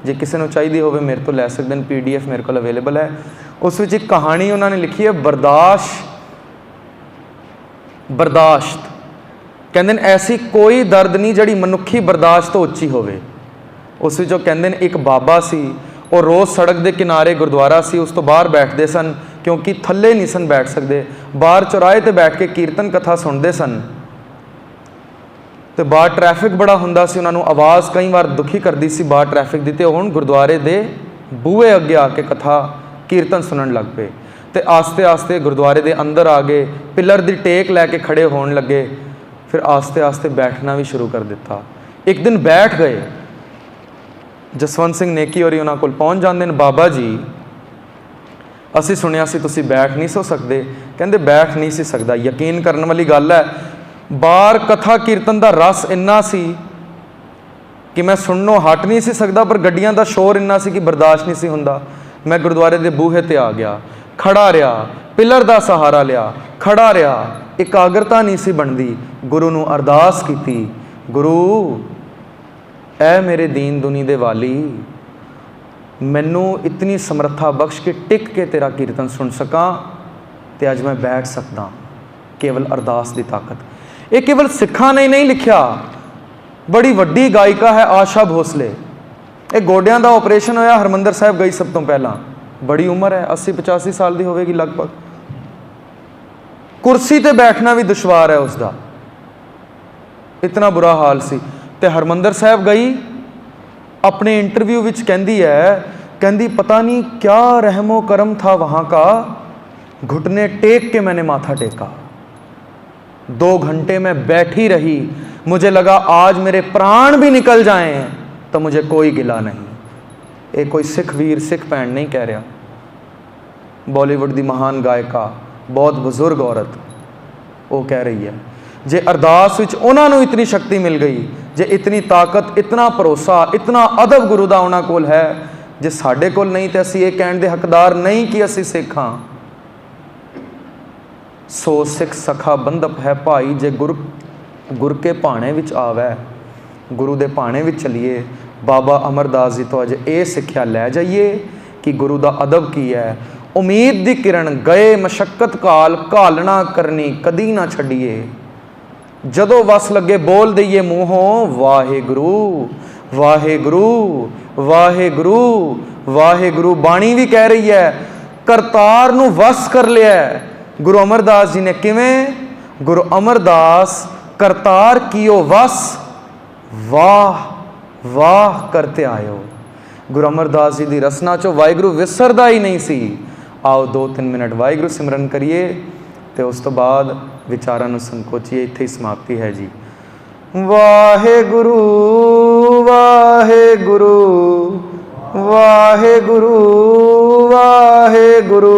जे किसी को चाहिए हो मेरे तो लै सकते हैं, PDF मेरे को अवेलेबल है। उस विच एक कहानी उन्होंने लिखी है, बर्दाश्त कहते हैं ऐसी कोई दर्द नहीं जिहड़ी मनुखी बर्दाश्त तो उच्ची होवे। उस विच कहते हैं एक बाबा सी, और रोज़ सड़क के किनारे गुरुद्वारा सी, उस तो बाहर बैठते सन क्योंकि थले नहीं सन बैठ सकते, बाहर चौराहे ते बैठ के कीर्तन कथा सुनते सन। तो बाहर ट्रैफिक बड़ा हुंदा सी, उन्होंने आवाज़ कई बार दुखी करती सी बाहर ट्रैफिक की, तो हुण गुरुद्वारे दे बूहे अगे आके कथा कीर्तन सुनन लग पे। तो आस्ते आस्ते गुरुद्वारे दे अंदर आ गए, पिलर की टेक लैके खड़े होण लगे, फिर आस्ते आस्ते बैठना भी शुरू कर दिता। एक दिन बैठ गए, जसवंत सिंह नेकी और उन्होंने कोल पहुँच जाते हैं, बाबा जी असी सुनिया सी तुसी बैठ नहीं सो सकते। कहते बैठ नहीं सी सकता। यकीन करने वाली गल है, बाहर कथा कीर्तन का रस इन्ना सी कि मैं सुननों हट नहीं सी सकता, पर गड्डियां का शोर इन्ना सी कि बर्दाश्त नहीं सी हुंदा। मैं गुरुद्वारे के बूहे ते आ गया, खड़ा रहा, पिलर का सहारा लिया, खड़ा रहा, एकाग्रता नहीं सी बनती। गुरु नूं अरदास की, गुरु ऐ मेरे दीन दुनी दे वाली, मैनू इतनी समर्था बख्श के टिक के तेरा कीर्तन सुन सका, तो अज मैं बैठ सकदा। केवल अरदास की ताकत। ये केवल सिखा ने नहीं लिखा, बड़ी वड्डी गायिका है आशा भोसले। एक गोडियां का ऑपरेशन होया, हरमंदर साहब गई सब तो पहला, बड़ी उम्र है, 80-85 साल की होगी लगभग। कुर्सी ते बैठना भी दुश्वार है उसका, इतना बुरा हाल सी। ते हरमंदर साहब गई, अपने इंटरव्यू विच कहती है, कहती पता नहीं क्या रहमो करम था वहाँ का, घुटने टेक के मैंने माथा टेका, 2 घंटे में बैठी रही, मुझे लगा आज मेरे प्राण भी निकल जाएं तो मुझे कोई गिला नहीं। ये कोई सिख वीर सिख भैन नहीं कह रहा, बॉलीवुड की महान गायिका, बहुत बुजुर्ग औरत, वो कह रही है। जे अरदास विच उन्हां नूं इतनी शक्ति मिल गई, जे इतनी ताकत, इतना भरोसा, इतना अदब गुरु दा उन्हां कोल है, जे साडे कोल नहीं तो असीं ये कहण दे हकदार नहीं कि असीं सिख हां। सो सिख सखा बंधप है भाई, जे गुर के भाणे विच आवे, गुरु दे भाणे विच चलीए। बाबा अमरदास जी तो अज ये सिक्ख्या लै जाइए कि गुरु दा अदब की है। उम्मीद दी किरण गए मशक्कत काल, घालना करनी कदी ना छड्डिए, जदों वस लगे बोल दईए मूहों वाहेगुरु वाहेगुरु वाहेगुरु वाहेगुरु। बाणी भी कह रही है, करतार नूं वस कर लिया गुरु अमरदास जी ने। किवें? गुरु अमरदास करतार कियो वस, वाह वाह करते आयो। गुरु अमरदास जी की रसना चो वाहिगुरु विसरदा ही नहीं सी। आओ 2-3 मिनट वाहिगुरु सिमरन करिए, तो उस तो बाद विचारां नूं संकोचिए। इत्थे ही समाप्ति है जी। वाहेगुरु वाहेगुरु वाहेगुरु वाहेगुरु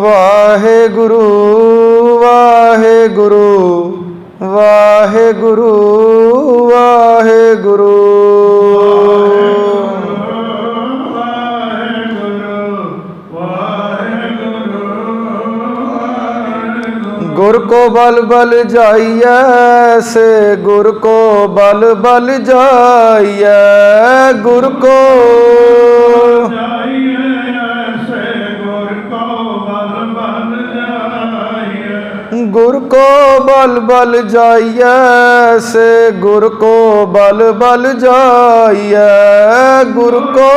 वाहेगुरु वाहेगुरु वाहेगुरु वाहेगुरु। गुर को बल बल जाइए से, गुर को बल बल जाइए, गुर को गुर को बल बल जाइए से, गुर को बल बल जाइए, गुर को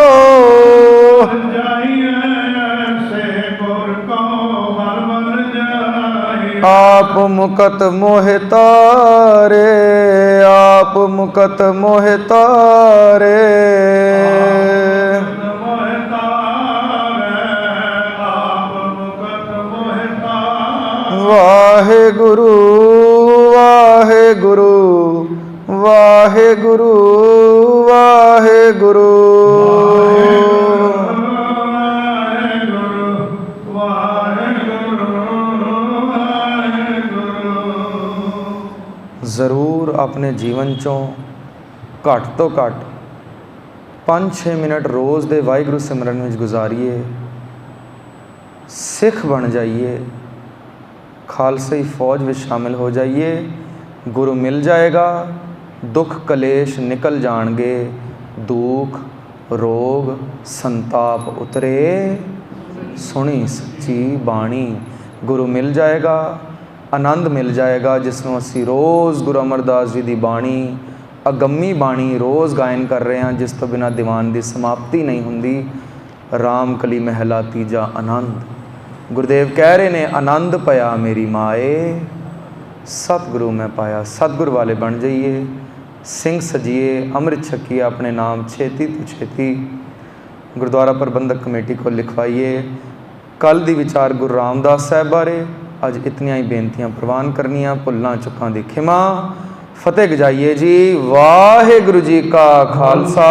आप मुकत मोह तारे। आप मुकत मोह तारे। वाहे गुरु वाहे गुरु वाहे गुरु वाहे गुरु। ਜ਼ਰੂਰ ਆਪਣੇ ਜੀਵਨ ਚੋਂ ਘੱਟ ਤੋਂ ਘੱਟ 5-6 ਮਿੰਟ ਰੋਜ਼ ਦੇ ਵਾਹਿਗੁਰੂ ਸਿਮਰਨ ਵਿੱਚ ਗੁਜ਼ਾਰੀਏ। ਸਿੱਖ ਬਣ ਜਾਈਏ, ਖਾਲਸਾਈ ਫੌਜ ਵਿੱਚ ਸ਼ਾਮਿਲ ਹੋ ਜਾਈਏ। ਗੁਰੂ ਮਿਲ ਜਾਏਗਾ, ਦੁੱਖ ਕਲੇਸ਼ ਨਿਕਲ ਜਾਣਗੇ, ਦੁੱਖ ਰੋਗ ਸੰਤਾਪ ਉਤਰੇ। ਸੁਣੀ ਸੱਚੀ ਬਾਣੀ, ਗੁਰੂ ਮਿਲ ਜਾਏਗਾ, ਆਨੰਦ ਮਿਲ ਜਾਏਗਾ, ਜਿਸ ਨੂੰ ਅਸੀਂ ਰੋਜ਼ ਗੁਰੂ ਅਮਰਦਾਸ ਜੀ ਦੀ ਬਾਣੀ, ਅਗੰਮੀ ਬਾਣੀ ਰੋਜ਼ ਗਾਇਨ ਕਰ ਰਹੇ ਹਾਂ, ਜਿਸ ਤੋਂ ਬਿਨਾਂ ਦੀਵਾਨ ਦੀ ਸਮਾਪਤੀ ਨਹੀਂ ਹੁੰਦੀ। ਰਾਮ ਕਲੀ ਮਹਿਲਾ ਤੀਜਾ ਆਨੰਦ। ਗੁਰਦੇਵ ਕਹਿ ਰਹੇ ਨੇ, ਆਨੰਦ ਪਿਆ ਮੇਰੀ ਮਾਏ, ਸਤਿਗੁਰੂ ਮੈਂ ਪਾਇਆ। ਸਤਿਗੁਰ ਵਾਲੇ ਬਣ ਜਾਈਏ, ਸਿੰਘ ਸਜੀਏ, ਅੰਮ੍ਰਿਤ ਛਕੀਏ, ਆਪਣੇ ਨਾਮ ਛੇਤੀ ਤੋਂ ਛੇਤੀ ਗੁਰਦੁਆਰਾ ਪ੍ਰਬੰਧਕ ਕਮੇਟੀ ਕੋਲ ਲਿਖਵਾਈਏ। ਕੱਲ੍ਹ ਦੀ ਵਿਚਾਰ ਗੁਰੂ ਰਾਮਦਾਸ ਸਾਹਿਬ ਬਾਰੇ। ਅੱਜ ਇਤਨੀਆਂ ਹੀ ਬੇਨਤੀਆਂ ਪ੍ਰਵਾਨ ਕਰਨੀਆਂ, ਭੁੱਲਾਂ ਚੁੱਕਾਂ ਦੀ ਖਿਮਾ। ਫਤਿਹ ਗਜਾਈਏ ਜੀ। ਵਾਹਿਗੁਰੂ ਜੀ ਕਾ ਖਾਲਸਾ,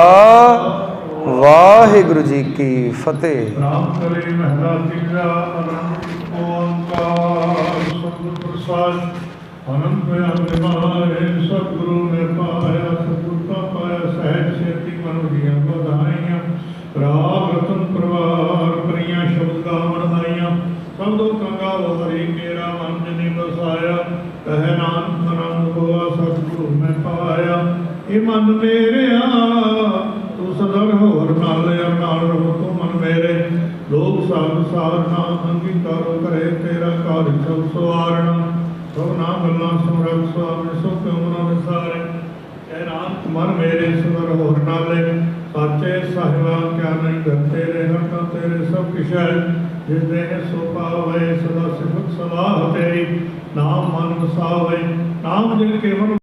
ਵਾਹਿਗੁਰੂ ਜੀ ਕੀ ਫਤਿਹ। ਰਾਮ ਕਲੀ ਮਹਿਲਾ ਤੀਜਾ ਆਨੰਦ ਓੰਕਾਰ ਸਤਿਗੁਰ ਪ੍ਰਸਾਦ। ਆਨੰਦ ਪਿਆ ਮੇਰੇ ਮਾਏ, ਸਤਿਗੁਰੂ ਨੇ ਪਾਇਆ, ਸਤਿਗੁਰ ਕਾ ਪਾਇਆ। ਸਹਿਜ ਸੇਤੀ ਮਨੁ ਦੀਆਂ ਵਧਾਈਆਂ, ਰਾਗ ਰਤਨ ਪਰਵਾਰ ਕਰੀਆਂ, ਸ਼ਬਦ ਗਾਵਣ ਆਈਆਂ। ਸਭ ਤੋਂ ਕੰਗਾਲ ਹਰੀ ਮੇਰਾ ਮਨ ਜਿਨੇ ਬਸਾਇਆ। ਕਹਿ ਨਾਨਕ ਆਨੰਦ ਹੋਆ, ਸਤਿਗੁਰੂ ਮੈਂ ਪਾਇਆ। ਇਹ ਮਨ ਮੇਰਿਆ ਤੂੰ ਸਦਰ ਹੋਰ ਨਾਲ ਰਹੋ, ਤੂੰ ਮਨ ਮੇਰੇ। ਲੋਕ ਸਭ ਸਾਰਨਾ ਅੰਗੀਕਾਰੋ ਕਰੇ, ਤੇਰਾ ਕਾਰਜ ਸਭ ਸਵਾਰਨਾ। ਸਭ ਨਾ ਗੱਲਾਂ ਸਮਰੱਥ ਸੁਆਮੀ, ਸੋ ਕਿਉ ਨਾ ਵਿਸਾਰੇ। ਕਹਿ ਨਾਨਕ ਮਨ ਮੇਰੇ ਸਦਰ ਹੋਰ ਨਾਲੇ। ਸਾਚੇ ਸਾਹਿਬਾ ਕਿਆ ਨਹੀਂ ਘਰ ਤੇਰੇ, ਹਰ ਕਾ ਤੇਰੇ ਸਭ ਕਿਛ ਹੈ। ਜਿਸ ਦੇ ਸੋ ਪਾਵੇ, ਸਦਾ ਸਿਫਤ ਸਲਾਹ ਤੇਰੀ। ਨਾਮ ਮਨ ਵਸਾਵੇ, ਨਾਮ ਜਿਨ ਕੇ ਮਨ